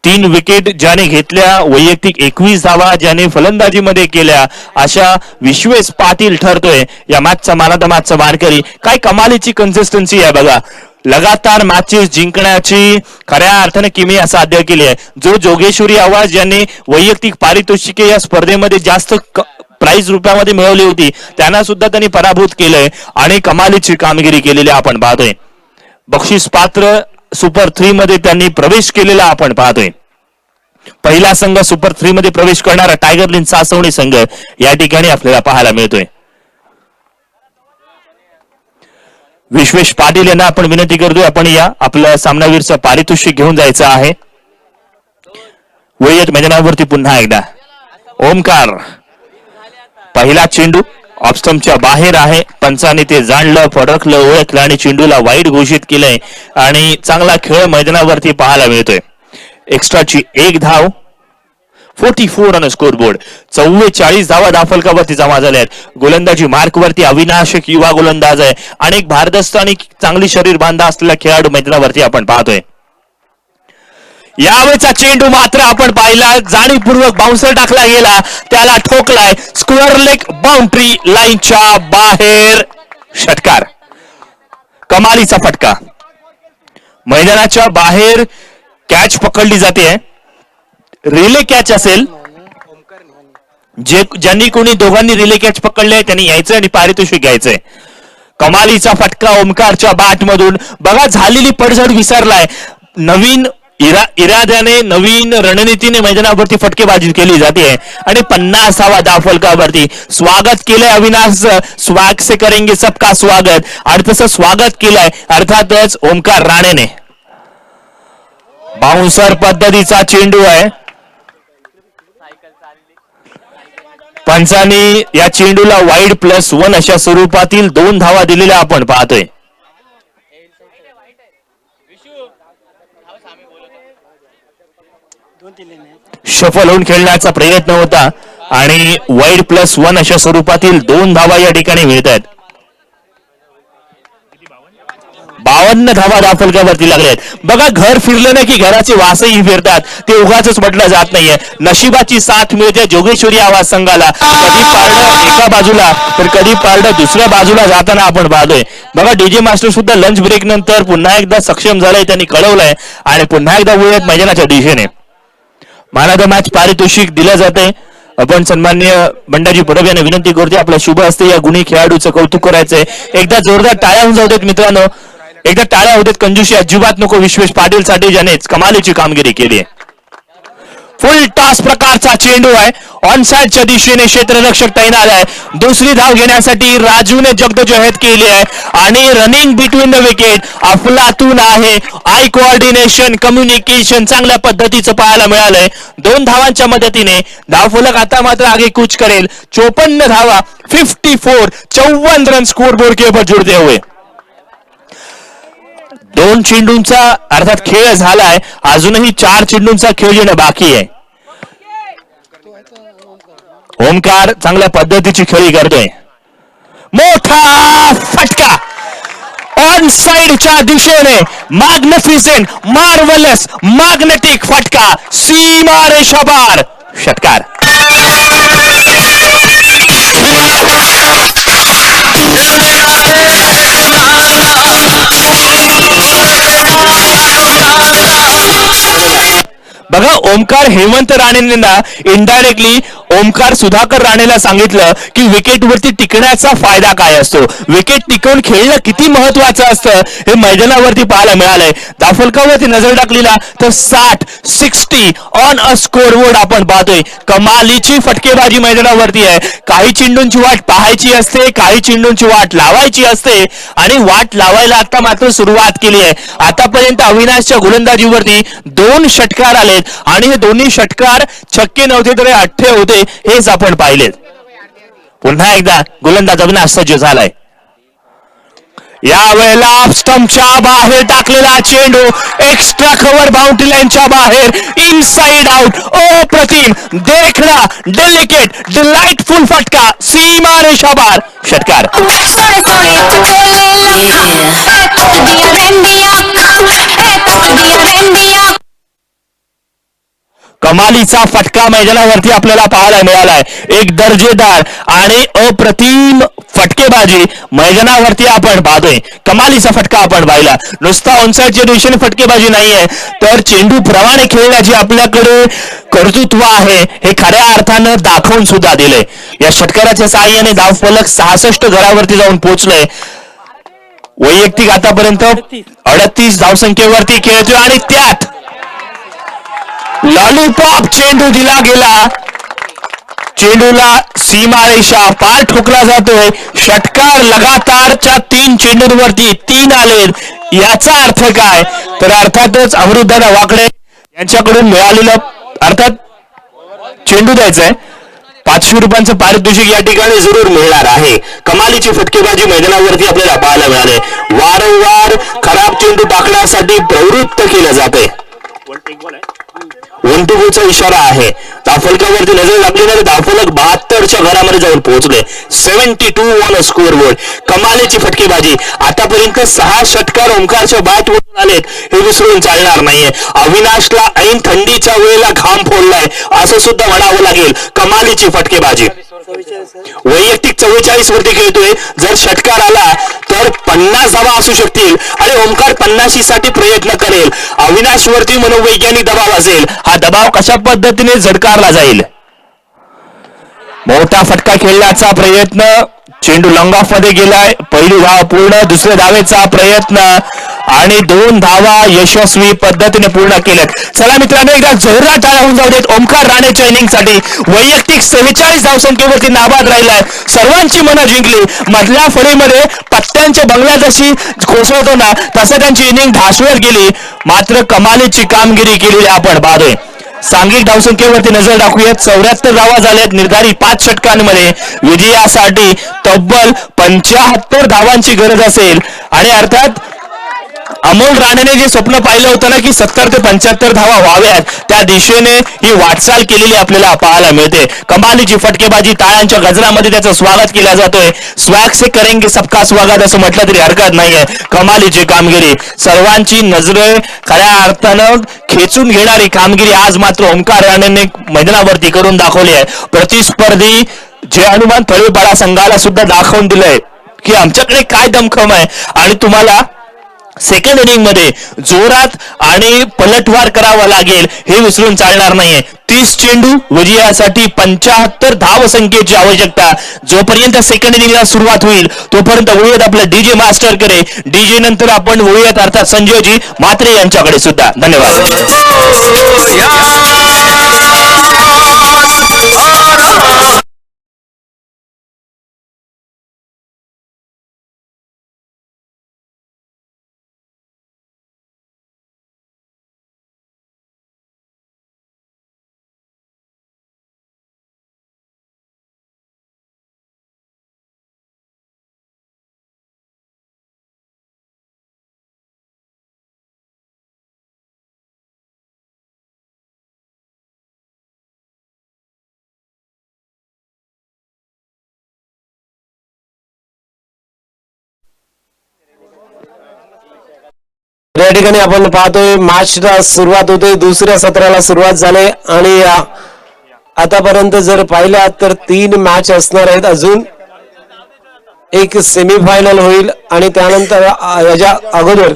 3 विकेट ज्याने घेतल्या, वैयक्तिक 21 धावा ज्याने फलंदाजीमध्ये केल्या, अशा विश्वेश पाटील ठरतोय या मॅचचा मॅन ऑफ द मॅचचा मानकरी. काय कमालीची कन्सिस्टन्सी आहे बघा. लगातार मॅचेस जिंकण्याची खऱ्या अर्थाने किमया साध्य केली आहे. जो जोगेश्वरी आवाज ज्यांनी वैयक्तिक पारितोषिके या स्पर्धेमध्ये जास्त प्राइज रुपयामध्ये मिळवली होती, त्यांना सुद्धा त्यांनी पराभूत केलंय आणि कमालीची कामगिरी केलेली आपण पाहतोय. बक्षीस पात्र सुपर 3 मध्ये त्यांनी प्रवेश केलेला आपण पाहतोय. पहिला संघ सुपर 3 मध्ये प्रवेश करणारा टायगर लिन सासवणी संघ या ठिकाणी आपल्याला पाहायला मिळतोय. विश्वेश पाटील यांना आपण विनंती करतोय, आपण या आपल्या सामनावीरचं पारितोषिक घेऊन जायचं आहे. वैयत मैदानावरती पुन्हा एकदा ओमकार. पहिला चेंडू ऑफस्टंपच्या बाहेर आहे. पंचाने ते जाणलं, फडकलं, ओळखलं आणि चेंडूला वाईड घोषित केलंय आणि चांगला खेळ मैदानावरती पाहायला मिळतोय. एक्स्ट्राची 1 धाव, 44 ऑन स्कोर बोर्ड. 44 धावा धाफलकावरती जमा झाल्या आहेत. गोलंदाजी मार्कवरती अविनाश एक युवा गोलंदाज आहे. अनेक भारदस्त आणि चांगली शरीर बांधा असलेला खेळाडू मैदानावरती आपण पाहतोय. यावेळेचा चेंडू मात्र आपण पाहिला, जाणीवपूर्वक बाउन्सर टाकला गेला, त्याला ठोकलाय. स्क्वेअर लेग बाउंड्री लाईनच्या बाहेर. षटकार. कमालीचा फटका. मैदानाच्या बाहेर कॅच पकडली जाते. रिले कॅच असेल, ज्यांनी कोणी दोघांनी रिले कॅच पकडले त्यांनी यायचं आणि पारितोषिक घ्यायचंय. कमालीचा फटका ओमकारच्या बॅट मधून. बघा झालेली पडझड विसरलाय. नवीन इराद्याने, नवीन रणनीतीने मैदानावरती फटकेबाजी केली जाते आणि 50वा धावफलकावरती स्वागत केलंय अविनाश. स्वाग से करेंगे सबका स्वागत, आणि तसं स्वागत केलंय अर्थातच ओमकार राणेने. बाउन्सर पद्धतीचा चेंडू आहे. पंचांनी या चेंडूला वाईड +1 अशा स्वरूपातील 2 धावा दिलेल्या आपण पाहतोय. सफल होऊन खेळण्याचा प्रयत्न होता आणि वाईड +1 अशा स्वरूपातील 2 धावा या ठिकाणी मिळत आहेत. 52 धावा धावफलकावरती लागलेत. बघा घर फिरलं नाही की घराचे वासही फिरतात, ते उगाच म्हटलं जात नाहीये. नशिबाची साथ मिळते जोगेश्वरी आवाज संघाला. कधी पारडं एका बाजूला तर कधी पारडं दुसऱ्या बाजूला जाताना आपण पाहतोय. बघा डीजे मास्टर सुद्धा लंच ब्रेक नंतर पुन्हा एकदा सक्षम झालाय, त्यांनी कळवलंय आणि पुन्हा एकदा वळत मैदानाच्या दिशेने. मॅन ऑफ द मॅच पारितोषिक दिलं जाते. आपण सन्माननीय बंडाजी परब यांना विनंती करतोय, आपल्या शुभ हस्ते या गुणी खेळाडूचं कौतुक करायचंय. एकदा जोरदार टाळ्या होऊन जाऊ देत मित्रांनो, एकदा टाळ्या होतात. कंजूशी अजिबात नको विश्वेश पाटील साठी, ज्याने कमालीची कामगिरी केली आहे. फुल टॉस प्रकारचा चेंडू आहे. ऑन साइडच्या दिशेने क्षेत्ररक्षक तैनात आहे. दुसरी धाव घेण्यासाठी राजूने जगदोजहद केली आहे आणि रनिंग बिटवीन द विकेट अफलातून आहे. आय कोऑर्डिनेशन, कम्युनिकेशन चांगल्या पद्धतीचं पाहायला मिळालंय. 2 धावांच्या मदतीने धावफलक आता मात्र आगे कूच करेल. 54 धावा, 54 रन स्कोर बोर्ड के ऊपर जुड़ते हुए. 2 चेंडूंचा अर्थात खेळ झालाय. अजूनही 4 चेंडूंचा खेळ येणं बाकी आहे. ओमकार चांगल्या पद्धतीची खेळी करतोय. मोठा फटका ऑन साइडच्या दिशेने. मॅग्निफिसेंट, मार्वलस, मॅग्नेटिक फटका सीमा रेषापार. षटकार. बघा ओमकार हेमंत राणेंना इनडायरेक्टली ओमकार सुधाकर राणेला सांगितलं की विकेटवरती टिकण्याचा फायदा काय असतो, विकेट टिकवून खेळणं किती महत्वाचं असतं हे मैदानावरती पाहायला मिळालंय. धावफलकावरती नजर टाकलेला तर 60 ऑन अ स्कोर बोर्ड आपण पाहतोय. कमालीची फटकेबाजी मैदानावरती आहे. काही चेंडूंची वाट पाहायची असते, काही चेंडूंची वाट लावायची असते आणि वाट लावायला आता मात्र सुरुवात केली आहे. आतापर्यंत अविनाशच्या गोलंदाजीवरती 2 षटकार आलेत आणि हे दोन्ही षटकार छक्के नव्हते तर अठ्ठे होते, हेच आपण पाहिलेत. पुन्हा एकदा गोलंदाज अविनाश सज्ज झालाय. यावेळेला स्टंपच्या बाहेर टाकलेला चेंडू एक्स्ट्रा कव्हर बाउंड्री लाईनच्या बाहेर, इनसाइड आउट. अप्रतिम, देखणा, डेलिकेट, डिलाइटफुल फटका सीमा रेषापार. षटकार. कमालीचा फटका मैदानावरती आपल्याला पाहायला मिळालाय. एक दर्जेदार आणि अप्रतिम फटकेबाजी मैदानावरती आपण पाहतोय. कमालीचा फटका आपण पाहिला. नुसता ऑनसाइडच्या दिशेने फटकेबाजी नाहीये, तर चेंडू प्रमाणे खेळण्याची आपल्याकडे कर्तृत्व आहे हे खऱ्या अर्थानं दाखवून सुद्धा दिले. या षटकाराच्या साहाय्याने धावफलक 66 घरावरती जाऊन पोहोचले. वैयक्तिक आतापर्यंत 38 धावसंख्येवरती खेळतोय आणि त्यात लॉलीपॉप चेंडू दिला गेला. चेंडूला सीमारेषा पार ठोकला जातोय. षटकार लगातारच्या 3 चेंडूंवरती 3 आले. याचा अर्थ काय, तर अर्थातच अमृतदादा वाकडे यांच्याकडून मिळालेलं अर्थात चेंडू द्यायचंय. 500 रुपयांचं पारितोषिक या ठिकाणी जरूर मिळणार आहे. कमालीची फटकेबाजी मैदानावरती आपल्याला पाहायला मिळाले. वारंवार खराब चेंडू टाकण्यासाठी प्रवृत्त केलं जाते. 1 to 2 चा इशारा आहे. धावफलकावरती नजर लागली नाही. धावफलक 72च्या घरामध्ये जाऊन पोहोचले. 72 ऑन स्कोर बोर्ड. कमालीची फटकेबाजी. आतापर्यंत 6 षटकार ओमकारच्या बॅट वरून आलेत हे विसरून चालणार नाहीये. अविनाशला ऐन थंडीच्या वेळेला घाम फोडलाय असं सुद्धा म्हणावं लागेल. कमालीची फटकेबाजी. वैयक्तिक 44 वरती खेळतोय. जर षटकार आला तर 50 धावा असू शकतील आणि ओमकार 50 साठी प्रयत्न करेल. अविनाश वरती मनोवैज्ञानिक दबाव असेल. हा दबाव कशा पद्धतीने झडकारला जाईल. मोठा फटका खेळण्याचा प्रयत्न. चेंडू लॉंग ऑफ मध्ये गेलाय. पहिली धाव पूर्ण. दुसऱ्या धावेचा प्रयत्न आणि 2 धावा यशस्वी पद्धतीने पूर्ण केल्यात. चला मित्रांनो, एकदा जोरदार टाळ्या होऊन जाऊ देत ओमकार राणेच्या इनिंगसाठी. वैयक्तिक 44 धावसंख्येवरती नाबाद राहिलाय. सर्वांची मनं जिंकली. मधल्या फळीमध्ये पत्त्यांच्या बंगल्या जशी कोसळतो ना तसं त्यांची इनिंग ढासळत गेली. मात्र कमालीची कामगिरी केलेली आपण पाहतोय. सांघिक धावसंख्येवरती नजर टाकूयात. 74 धावा झाल्यात निर्धारित 5 षटकांमध्ये. विजयासाठी तब्बल 75 धावांची गरज असेल आणि अर्थात अमोल राणेने जे स्वप्न पाहिलं होतं ना की 70 ते 75 धावा व्हाव्यात, त्या दिशेने ही वाटचाल केलेली आपल्याला पाहायला मिळते. कमालीची फटकेबाजी. टाळ्यांच्या गजरामध्ये त्याचं स्वागत केलं जातोय. स्वॅग से करेंगे सबका स्वागत असं म्हटलं तरी हरकत नाहीये. कमालीची कामगिरी. सर्वांची नजरे खऱ्या अर्थानं खेचून घेणारी कामगिरी आज मात्र ओमकार राणेने मैदानावरती करून दाखवली आहे. प्रतिस्पर्धी जे हनुमान तळेपाडा संघाला सुद्धा दाखवून दिलंय की आमच्याकडे काय दमखम आहे आणि तुम्हाला सेकंड इनिंग मध्ये जोरात आणि पलटवार करावा लागेल हे विसरून चालणार नाहीये. 30 चेंडू विजयासाठी 75 धावसंख्येची आवश्यकता. जोपर्यंत सेकंड इनिंगला सुरुवात होईल तोपर्यंत वळूयात आपल्या डीजे मास्टर कडे. डीजे नंतर आपण वळूयात अर्थात संजयजी म्हात्रे यांच्याकडे सुद्धा. धन्यवाद. या ठिकाणी आपण पाहतोय मॅचला सुरुवात होते. दुसऱ्या सत्राला सुरुवात झाली आणि आतापर्यंत जर पाहिलं तर 3 मॅच असणार आहेत. अजून एक सेमीफायनल होईल आणि त्यानंतर याच्या अगोदर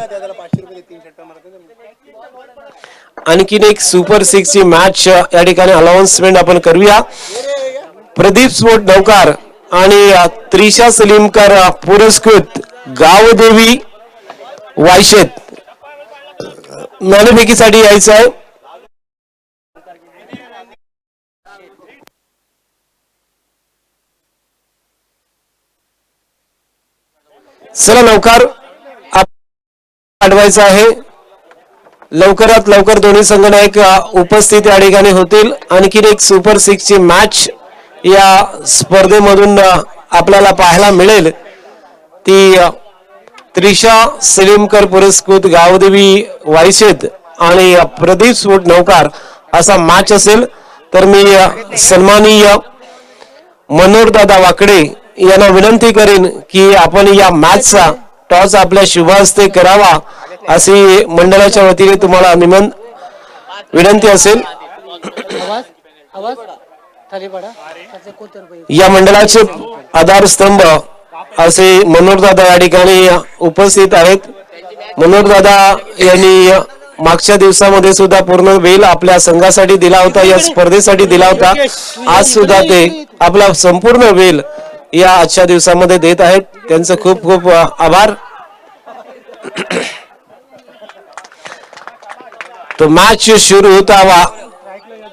आणखीन एक सुपर 6 ची मॅच या ठिकाणी अनाउन्समेंट आपण करूया. प्रदीप स्पोर्ट नौकार आणि त्रिशा सलीमकर पुरस्कृत गावदेवी वायशेत नाणेफेकीसाठी यायचं आहे. चला नौकार पाठवायचं आहे. लवकरात लवकर दोन्ही संघनायक उपस्थित या ठिकाणी होतील. आणखीन एक सुपर 6 ची मॅच या स्पर्धेमधून आपल्याला पाहायला मिळेल. ती त्रिशा सलीमकर पुरस्कृत गावदेवी वायशेत आणि प्रदीप स्पोर्ट नौकार असा मॅच असेल. तर मी सन्माननीय मनोहरदादा वाकडे यांना विनंती करेन की आपण या मॅचचा टॉस आपल्या शुभ हस्ते करावा अशी मंडळाच्या वतीने तुम्हाला विनंती असेल. आवाज आवाज खाली पडा त्याचे कोतर बाई. या मंडळाचे आधारस्तंभ असे मनोहरदादा या ठिकाणी उपस्थित आहेत. मनोहरदादा यांनी मागच्या दिवसामध्ये सुद्धा पूर्ण वेळ आपल्या संघासाठी दिला होता, या स्पर्धेसाठी दिला होता. आज सुद्धा ते आपला संपूर्ण वेळ या आजच्या दिवसामध्ये देत आहेत. त्यांचं खूप खूप आभार. तो मैच शुरू होता हुआ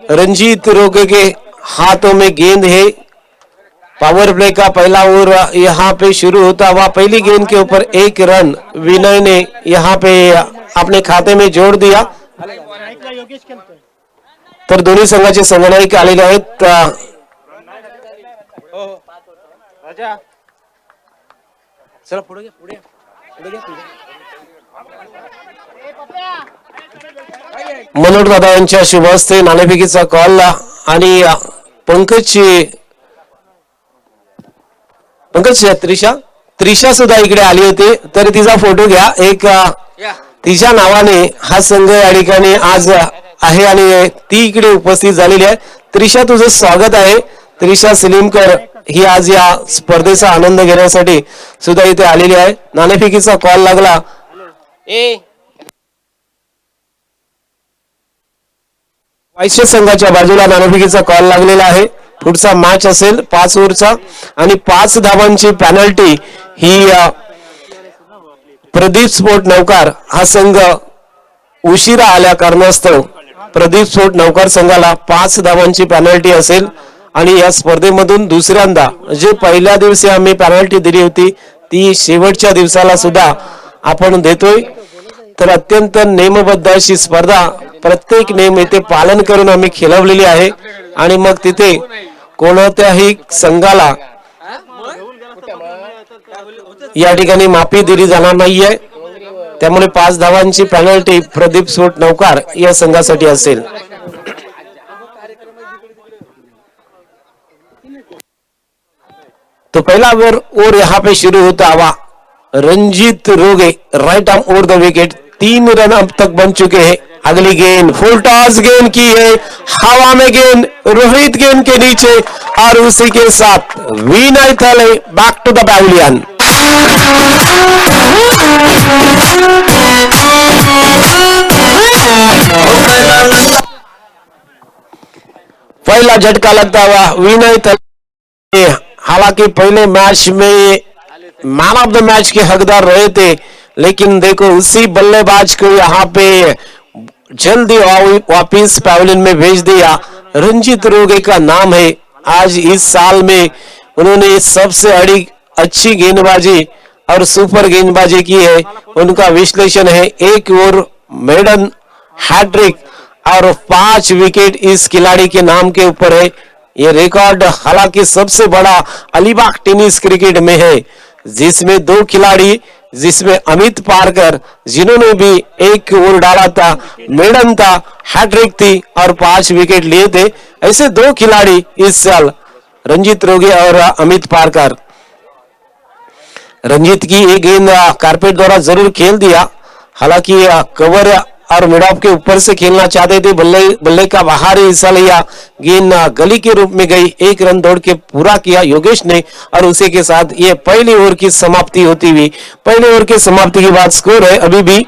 रंजीत रोगे के हाथों में गेंद है. पावर प्ले का पहला ओवर यहाँ पे शुरू होता हुआ. पहली गेंद के ऊपर 1 रन विनय ने यहाँ पे अपने खाते में जोड़ दिया. तर दोन्ही संघाचे संघनायक आलेले आहेत. चला पुढे घ्या, पुढे मनोहर दादा यांच्या शुभ हस्ते नाणेफेकीचा कॉल आणि पंकज त्रिशा सुद्धा इकडे आली होती. तर तिचा फोटो घ्या. एक तिच्या नावाने हा संघ या ठिकाणी आज आहे आणि ती इकडे उपस्थित झालेली आहे. त्रिशा, तुझं स्वागत आहे. त्रिशा सलीमकर ही आज या स्पर्धेचा आनंद घेण्यासाठी सुद्धा इथे आलेली आहे. नाणेफेकीचा कॉल लागला. वायस्य संघाच्या बाजूला नाणेफेकीचा कॉल लागलेला आहे. पुढचा मॅच असेल 5 ओव्हरचा आणि 5 धावांची पॅनल्टी ही प्रदीप स्पोर्ट नौकार हा संघ उशिरा आल्या कारणास्तव प्रदीप स्पोर्ट नौकार संघाला 5 धावांची पॅनल्टी असेल. आणि या स्पर्धेमधून दुसऱ्यांदा जे पहिल्या दिवशी आम्ही पॅनल्टी दिली होती ती शेवटच्या दिवसाला सुद्धा आपण देतोय. तर अत्यंत नेमबद्ध अशी स्पर्धा, प्रत्येक नेम येथे पालन करून आम्ही खेळवलेली आहे आणि मग तिथे कोणत्याही संघाला या ठिकाणी माफी दिली जाणार नाहीये. त्यामुळे 5 धावांची पॅनल्टी प्रदीप स्पोर्ट नौकार या संघासाठी असेल. तो पहला ओवर यहाँ पे शुरू होता हुआ. रंजीत रोगे right arm over the wicket. 3 run अब तक बन चुके हैं. अगली गेंद फुल टॉस गेंद की है, हवा में गेंद, रोहित गेंद के नीचे और उसी के साथ विनय थले बैक टू द पैविलियन. पहला झटका लगता हुआ विनय थले. हालांकि पहले मैच में मैन ऑफ द मैच के हकदार रहे थे, लेकिन देखो उसी बल्लेबाज को यहाँ पे जल्दी वापिस पैविलियन में भेज दिया. रंजीत रोगे का नाम है. आज इस साल में उन्होंने सबसे अच्छी गेंदबाजी और सुपर गेंदबाजी की है. उनका विश्लेषण है 1 ओवर मेडन हैट्रिक और 5 विकेट इस खिलाड़ी के नाम के ऊपर है. ये रिकॉर्ड हालांकि सबसे बड़ा अलीबाग टेनिस क्रिकेट में है, जिसमें 2 खिलाड़ी, जिसमें अमित पारकर जिन्होंने भी 1 ओवर डाला था, मेडन था, हैट्रिक थी और 5 विकेट लिए थे. ऐसे 2 खिलाड़ी इस साल, रंजीत रोगे और अमित पारकर. रंजीत की एक गेंद कारपेट द्वारा जरूर खेल दिया. हालांकि कवर और मिड ऑफ के ऊपर से खेलना चाहते थे. बल्ले का बाहरी हिस्सा लिया, गेंद गली के रूप में गई. 1 रन दौड़ के पूरा किया योगेश ने और उसी के साथ ये पहली ओवर की समाप्ति होती हुई. पहले ओवर की समाप्ति के बाद स्कोर है अभी भी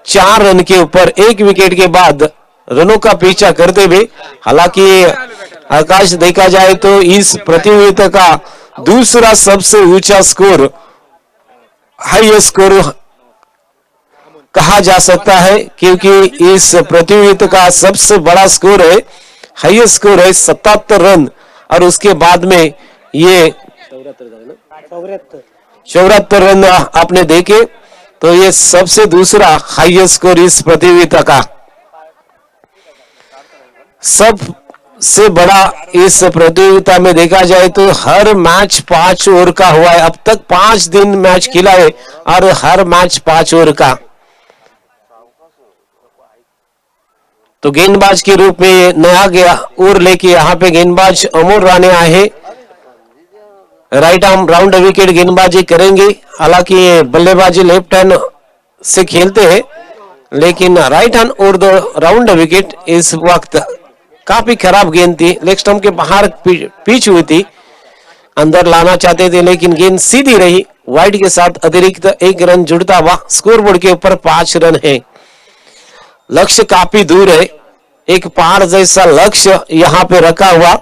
4 रन के ऊपर. 1 विकेट के बाद रनों का पीछा करते हुए. हालांकि आकाश देखा जाए तो इस प्रतियोगिता का दूसरा सबसे ऊंचा स्कोर, हाईएस्ट स्कोर कहा जा सकता है, क्योंकि इस प्रतियोगिता का सबसे बड़ा स्कोर है, हाईएस्ट स्कोर है 77 रन. और उसके बाद में ये 74 रन आपने देखे तो ये सबसे दूसरा हाईएस्ट स्कोर इस प्रतियोगिता का. सबसे बड़ा इस प्रतियोगिता में देखा जाए तो हर मैच 5 ओवर का हुआ है. अब तक 5 दिन मैच खेला है और हर मैच 5 ओवर का. तो गेंदबाज के रूप में नया गया ओवर लेके यहाँ पे गेंदबाज अमोल राणे आए. राइट आर्म राउंड विकेट गेंदबाजी करेंगे. हालांकि बल्लेबाजी लेफ्ट हैंड से खेलते हैं, लेकिन राइट हैंड और द राउंड विकेट इस वक्त काफी खराब गेंद थी, लेग स्टंप के बाहर पिच हुई थी, अंदर लाना चाहते थे लेकिन गेंद सीधी रही। वाइड के साथ अतिरिक्त 1 रन जुड़ता हुआ स्कोरबोर्ड के ऊपर 5 रन है। लक्ष्य काफी दूर है, एक पहाड़ जैसा लक्ष्य यहाँ पे रखा हुआ।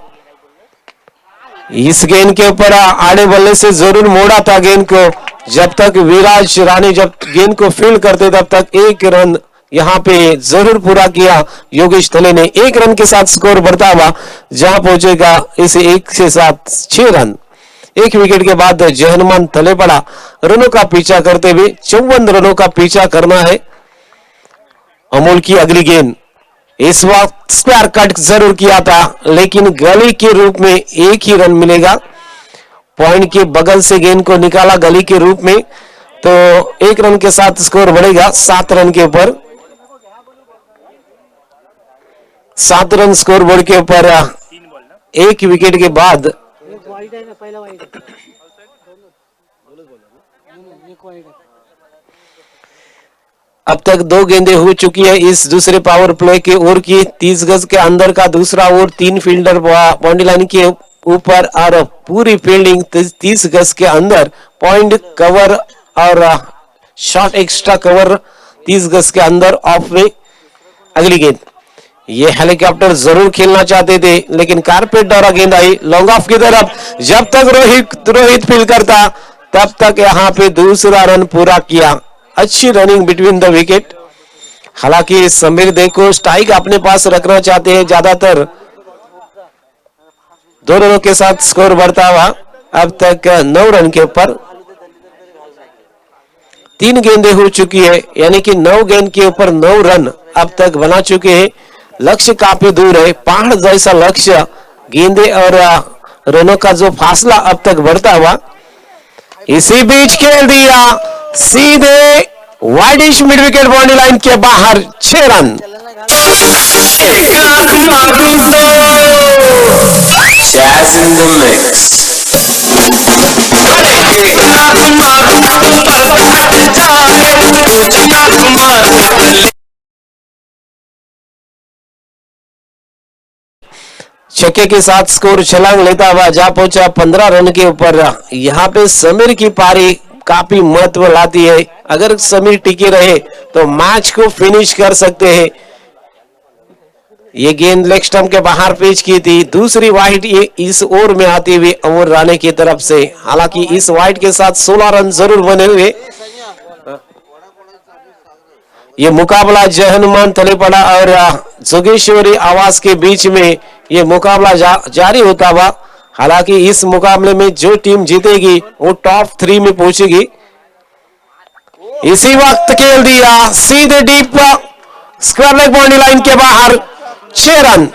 इस गेंद के ऊपर आड़े बल्ले से जरूर मोड़ा था गेंद को, जब तक विराज रानी जब गेंद को फील्ड करते तब तक 1 रन यहाँ पे जरूर पूरा किया योगेश थले ने। 1 रन के साथ स्कोर बढ़ता हुआ जहां पहुंचेगा इसे 1 के साथ 6 रन। 1 विकेट के बाद जहनुमान थलेपड़ा रनों का पीछा करते हुए 54 रनों का पीछा करना है। अमोल की अगली गेंद इस वक्त स्क्वायर कट जरूर किया था लेकिन गली के रूप में 1 ही रन मिलेगा। पॉइंट के बगल से गेंद को निकाला गली के रूप में, तो 1 रन के साथ स्कोर बढ़ेगा 7 रन के ऊपर। 7 रन स्कोर बोर्ड के ऊपर 1 विकेट के बाद एक वाइड आहे ना, पहिला वाइड आहे. एक वाइड आहे. अब तक 2 गेंदें हो चुकी है इस दूसरे पावर प्ले के ओवर की। 30 गज के अंदर का दूसरा ओवर, 3 फील्डर बाउंड्री लाइन के ऊपर और पूरी फील्डिंग 30 गज के अंदर, पॉइंट कवर और शॉट एक्स्ट्रा कवर 30 गज के अंदर ऑफ में। अगली गेंद ये हेलीकॉप्टर जरूर खेलना चाहते थे लेकिन कारपेट द्वारा गेंद आई लॉन्ग ऑफ की तरफ। जब तक रोहित फील्ड करता तब तक यहाँ पे दूसरा रन पूरा किया। अच्छी रनिंग बिटवीन द विकेट। हालांकि समीर देव को स्ट्राइक अपने पास रखना चाहते हैं ज्यादातर। 2 रनों के साथ स्कोर बढ़ता हुआ अब तक 9 रन के ऊपर। 3 गेंदें हो चुकी है यानी कि 9 गेंद के ऊपर 9 रन अब तक बना चुके हैं। लक्ष्य काफी दूर है, पहाड़ जैसा लक्ष्य। गेंदे और रनों का जो फासला अब तक बढ़ता हुआ। इसी बीच खेल दिया सीधे wideish mid wicket boundary line के बाहर 6 रन। छक्के के साथ स्कोर छलांग लेता हुआ जा पहुंचा 15 रन के ऊपर। यहाँ पे समीर की पारी काफी महत्व लाती है। अगर समीर टिके रहे तो मैच को फिनिश कर सकते हैं। ये गेंद लेग स्टंप के बाहर पेश की थी। दूसरी वाइड ये इस ओवर में आती हुई अमर राणे की तरफ से। हालांकि इस वाइड के साथ 16 रन जरूर बने हुए। ये मुकाबला जय हनुमान थलेपड़ा और जोगेश्वरी आवास के बीच में ये मुकाबला जारी होता हुआ। हालांकि इस मुकाबले में जो टीम जीतेगी वो टॉप 3 में पहुंचेगी। इसी वक्त खेल दिया सीधे deep square leg boundary line के बाहर 6 रन।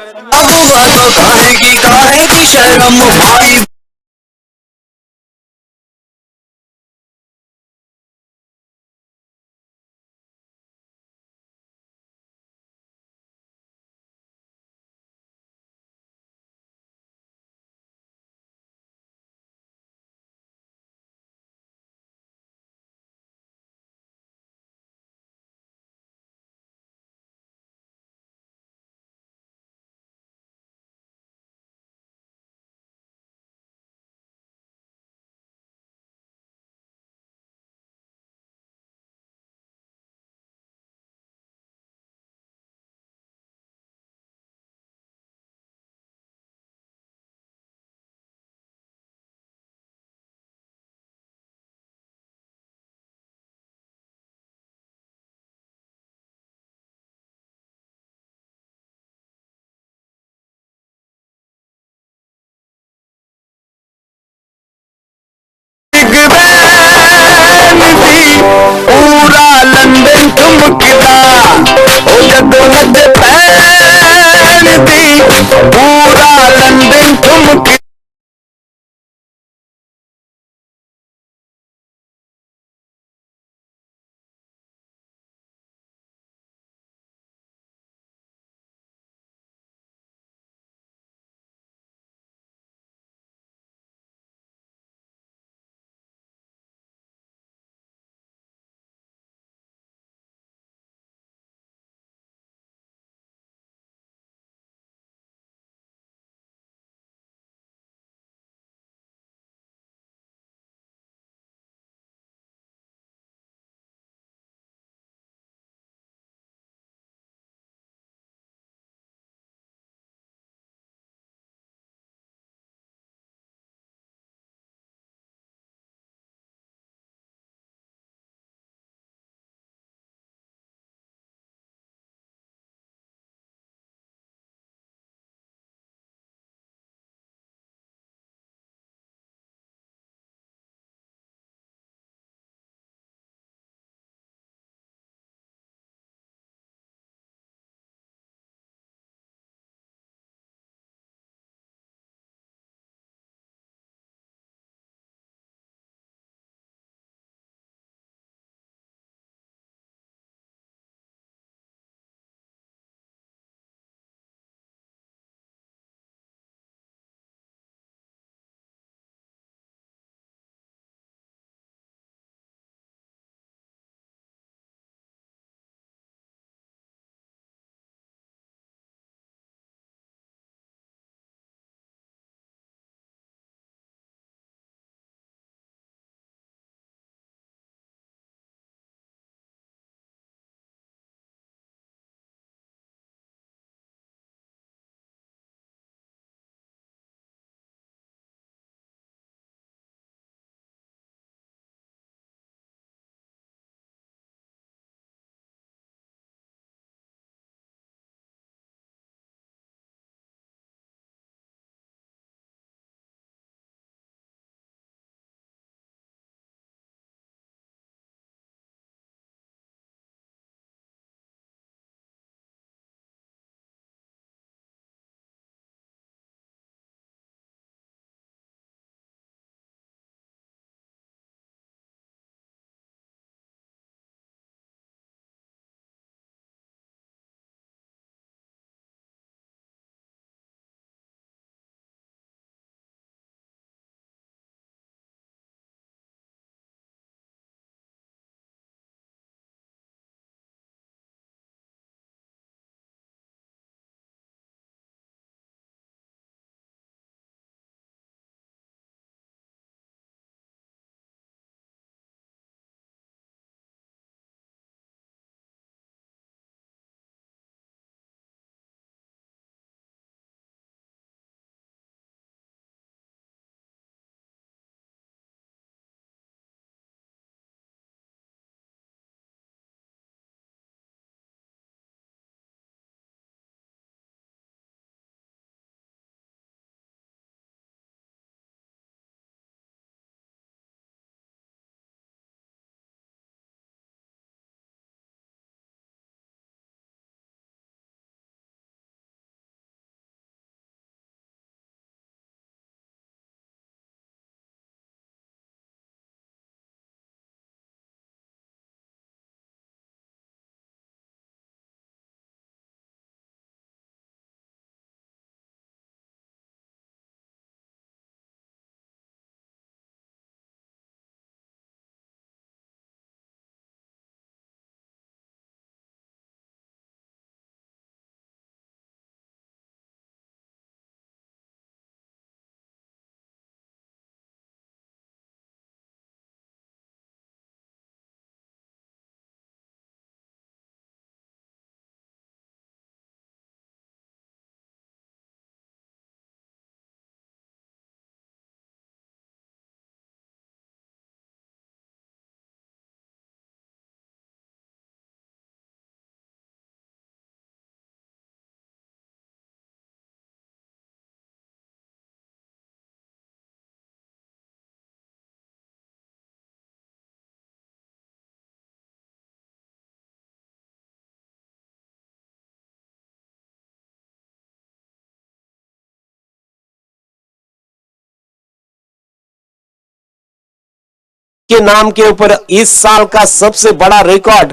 के नाम के ऊपर इस साल का सबसे बड़ा रिकॉर्ड,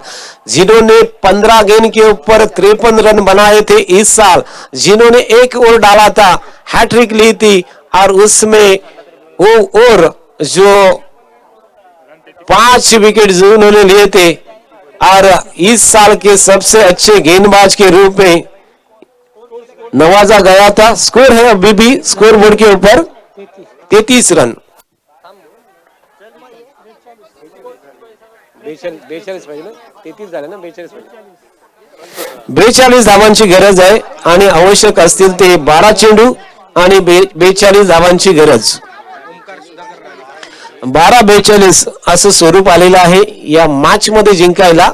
जिन्होंने 15 गेंद के ऊपर 53 रन बनाए थे इस साल, जिन्होंने एक ओवर डाला था, हैट्रिक ली थी और उसमें वो ओवर जो 5 विकेट जो उन्होंने लिए थे और इस साल के सबसे अच्छे गेंदबाज के रूप में नवाजा गया था। स्कोर है अभी भी स्कोर बोर्ड के ऊपर 33 रन। 42 धावांची गरज आहे आणि आवश्यक असतील ते 12 चेंडू आणि 42 धावांची गरज। 12-42 असं स्वरूप आलेलं आहे या मॅच मध्ये जिंकायला।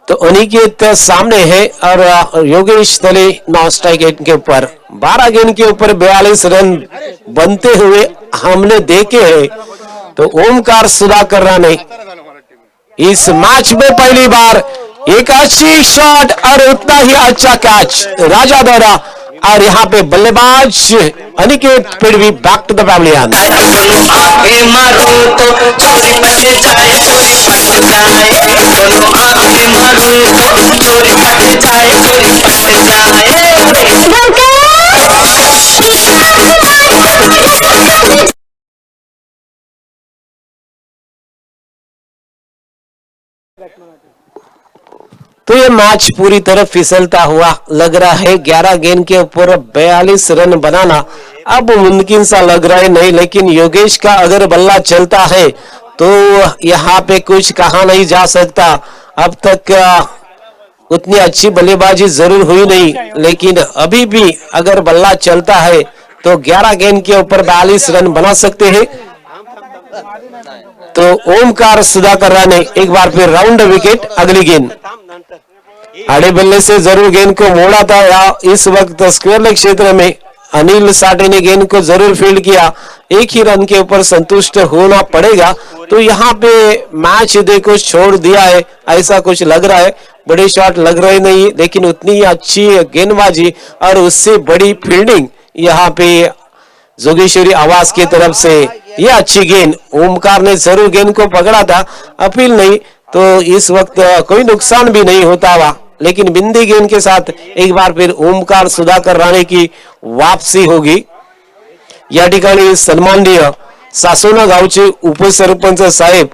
तो अनिकेत सामने है और योगेश तले 9 स्ट्राइक के ऊपर 12 गेंद के ऊपर 42 रन बनते हुए हमने देखे हैं। तो ओमकार सुधाकर राणे इस मैच में पहली बार एक अच्छी शॉट और उतना ही अच्छा कैच राजा दौरा और यहाँ पे बल्लेबाज Aniket Pidvi back to the pavilion. तो ये मैच पूरी तरह फिसलता हुआ लग रहा है। 11 गेंद के ऊपर 42 रन बनाना अब मुमकिन सा लग रहा है नहीं, लेकिन योगेश का अगर बल्ला चलता है तो यहाँ पे कुछ कहा नहीं जा सकता। अब तक उतनी अच्छी बल्लेबाजी जरूर हुई नहीं, लेकिन अभी भी अगर बल्ला चलता है तो 11 गेंद के ऊपर 42 रन बना सकते हैं। तो ओमकार सुधाकर राणे एक बार फिर राउंड विकेट। अगली गेंद आड़े बल्ले से जरूर गेंद को मोड़ा था या इस वक्त स्क्वायर लेग क्षेत्र में अनिल साठे ने गेंद को जरूर फील्ड किया। एक ही रन के ऊपर संतुष्ट होना पड़ेगा। तो यहाँ पे मैच देखो छोड़ दिया है ऐसा कुछ लग रहा है। बड़े शॉट लग रहे नहीं, लेकिन उतनी ही अच्छी गेंदबाजी और उससे बड़ी फील्डिंग यहाँ पे जोगेश्वरी आवास की तरफ से। ये अच्छी गेंद ओमकार ने जरूर गेंद को पकड़ा था, अपील नहीं तो इस वक्त कोई नुकसान भी नहीं होता हुआ, लेकिन बिंदी गेंद के साथ एक बार फिर ओमकार सुधाकर राणे की वापसी होगी। या ठिकाणी सन्माननीय सासोना गावचे उपसरपंच साहेब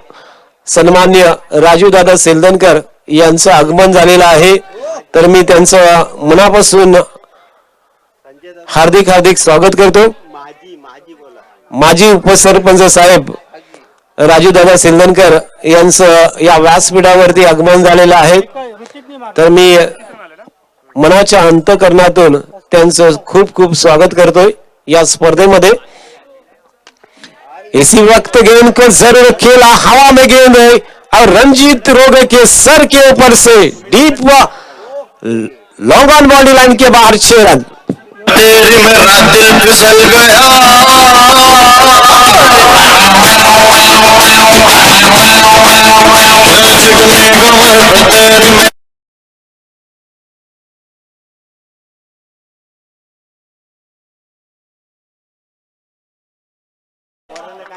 सन्मान्य राजू दादा सेलदनकर यांचं आगमन झालेलं आहे। तर मी त्यांचं मनापासून हार्दिक हार्दिक स्वागत करतो। माजी उपसरपंच साहेब राजू दादा सेलदनकर यांचं या व्यासपीठावरती आगमन झालेलं आहे। तर मी मनाच्या अंतःकरणातून त्यांचं खूप खूप स्वागत करतोय या स्पर्धेमध्ये। इसी वक्त गेंद को जरूर खेला, हवा में गेंद है और रंजीत रोगे के सर के ऊपर से deep long on boundary line के बाहर 6 रन। तेरी मेरा दिल फिसल गया।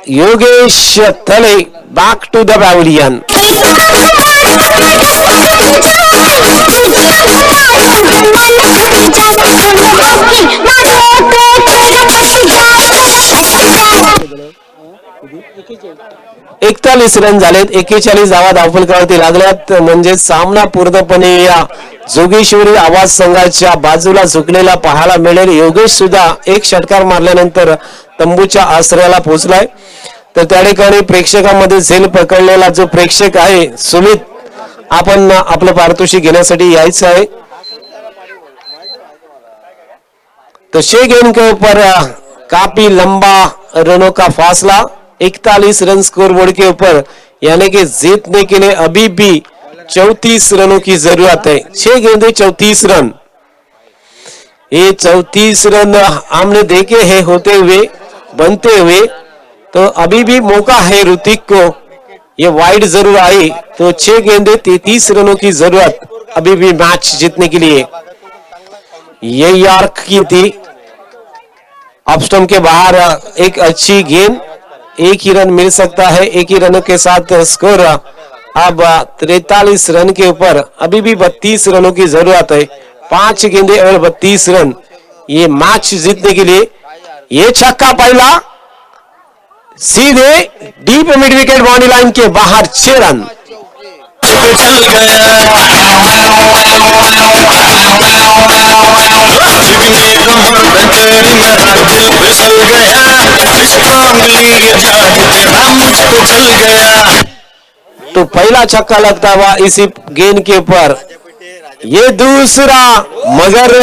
योगेश तले बैक टू द पैवेलियन। एकतालीस रन झालेत, 41 धावा धावफलकावरती लागल्यात, म्हणजे सामना पूर्णपणे या जोगेश्वरी आवाज संघाच्या बाजूला झुकलेला पाहायला मिळेल। योगेश सुद्धा एक षटकार मारल्यानंतर तंबूच्या आश्रयाला पोहोचलाय। तर त्या ठिकाणी प्रेक्षकांमध्ये झेल पकडलेला जो प्रेक्षक आहे सुमित, आपण आपलं पारितोषिक घेण्यासाठी यायचं आहे। तो 6 गेंद के ऊपर काफी लंबा रनों का फासला, 41 रन स्कोर बोर्ड के ऊपर, यानी कि जीतने के लिए अभी भी 34 रनों की जरूरत है। 6 गेंदे 34 रन, ये 34 रन हमने देखे हैं होते हुए बनते हुए। तो अभी भी मौका है ऋतिक को, ये वाइड जरूर आई तो 6 गेंदे 33 रनों की जरूरत अभी भी मैच जीतने के लिए। ये यॉर्क की थी, ऑफ स्टंप के बाहर एक अच्छी गेंद एक ही रन मिल सकता है। एक ही रनों के साथ स्कोर अब 43 रन के ऊपर। अभी भी 32 रनों की जरूरत है। 5 गेंदे और 32 रन ये मैच जीतने के लिए। ये छक्का पहला सीधे deep mid wicket boundary line के बाहर 6 रन। तो पहला छक्का लगता हुआ इसी गेंद के ऊपर। ये दूसरा मगर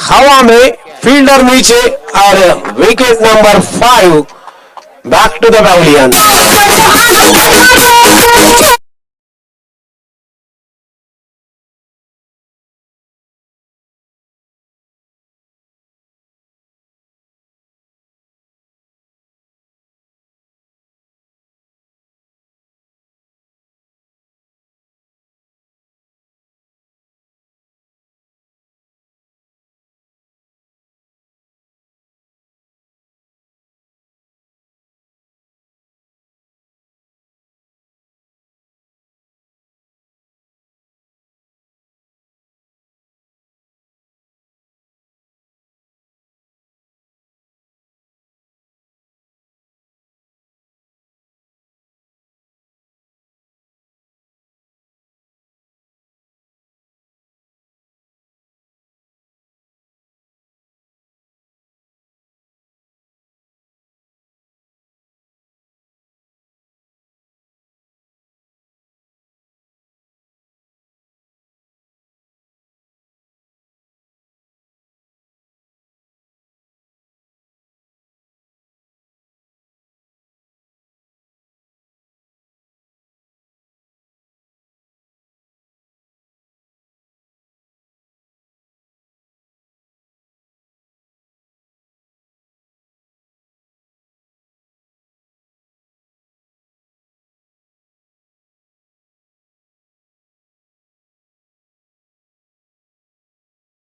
हवा में, फील्डर नीचे और wicket number 5 back to the pavilion.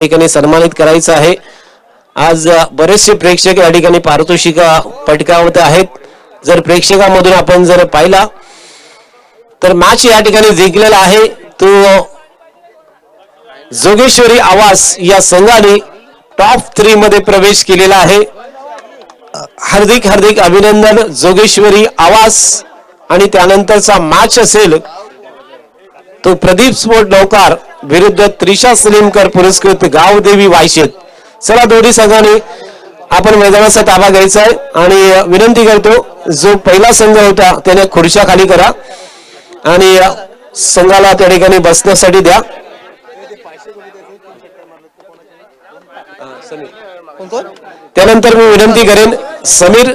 ठिकाणी सन्मानित करायचं आहे। आज बरेचसे प्रेक्षक या ठिकाणी पारितोषिक पटकावत आहेत। जर प्रेक्षकांमधून आपण जर पाहिला तर मॅच या ठिकाणी जिंकलेला आहे तो जोगेश्वरी आवास या संघाने टॉप 3 मध्ये प्रवेश केलेला आहे। हार्दिक हार्दिक अभिनंदन जोगेश्वरी आवास। आणि त्यानंतरचा मॅच असेल तो प्रदीप स्पोर्ट नौकार विरुद्ध त्रिशा सलीमकर पुरस्कृत गावदेवी वायशेत। चला दोन्ही संघाने आपण मैदानाचा ताबा घ्यायचा आहे आणि विनंती करतो जो पहिला संघ होता त्याने खुर्च्या खाली करा आणि संघाला त्या ठिकाणी बसण्यासाठी द्या। त्यानंतर मी विनंती करेन समीर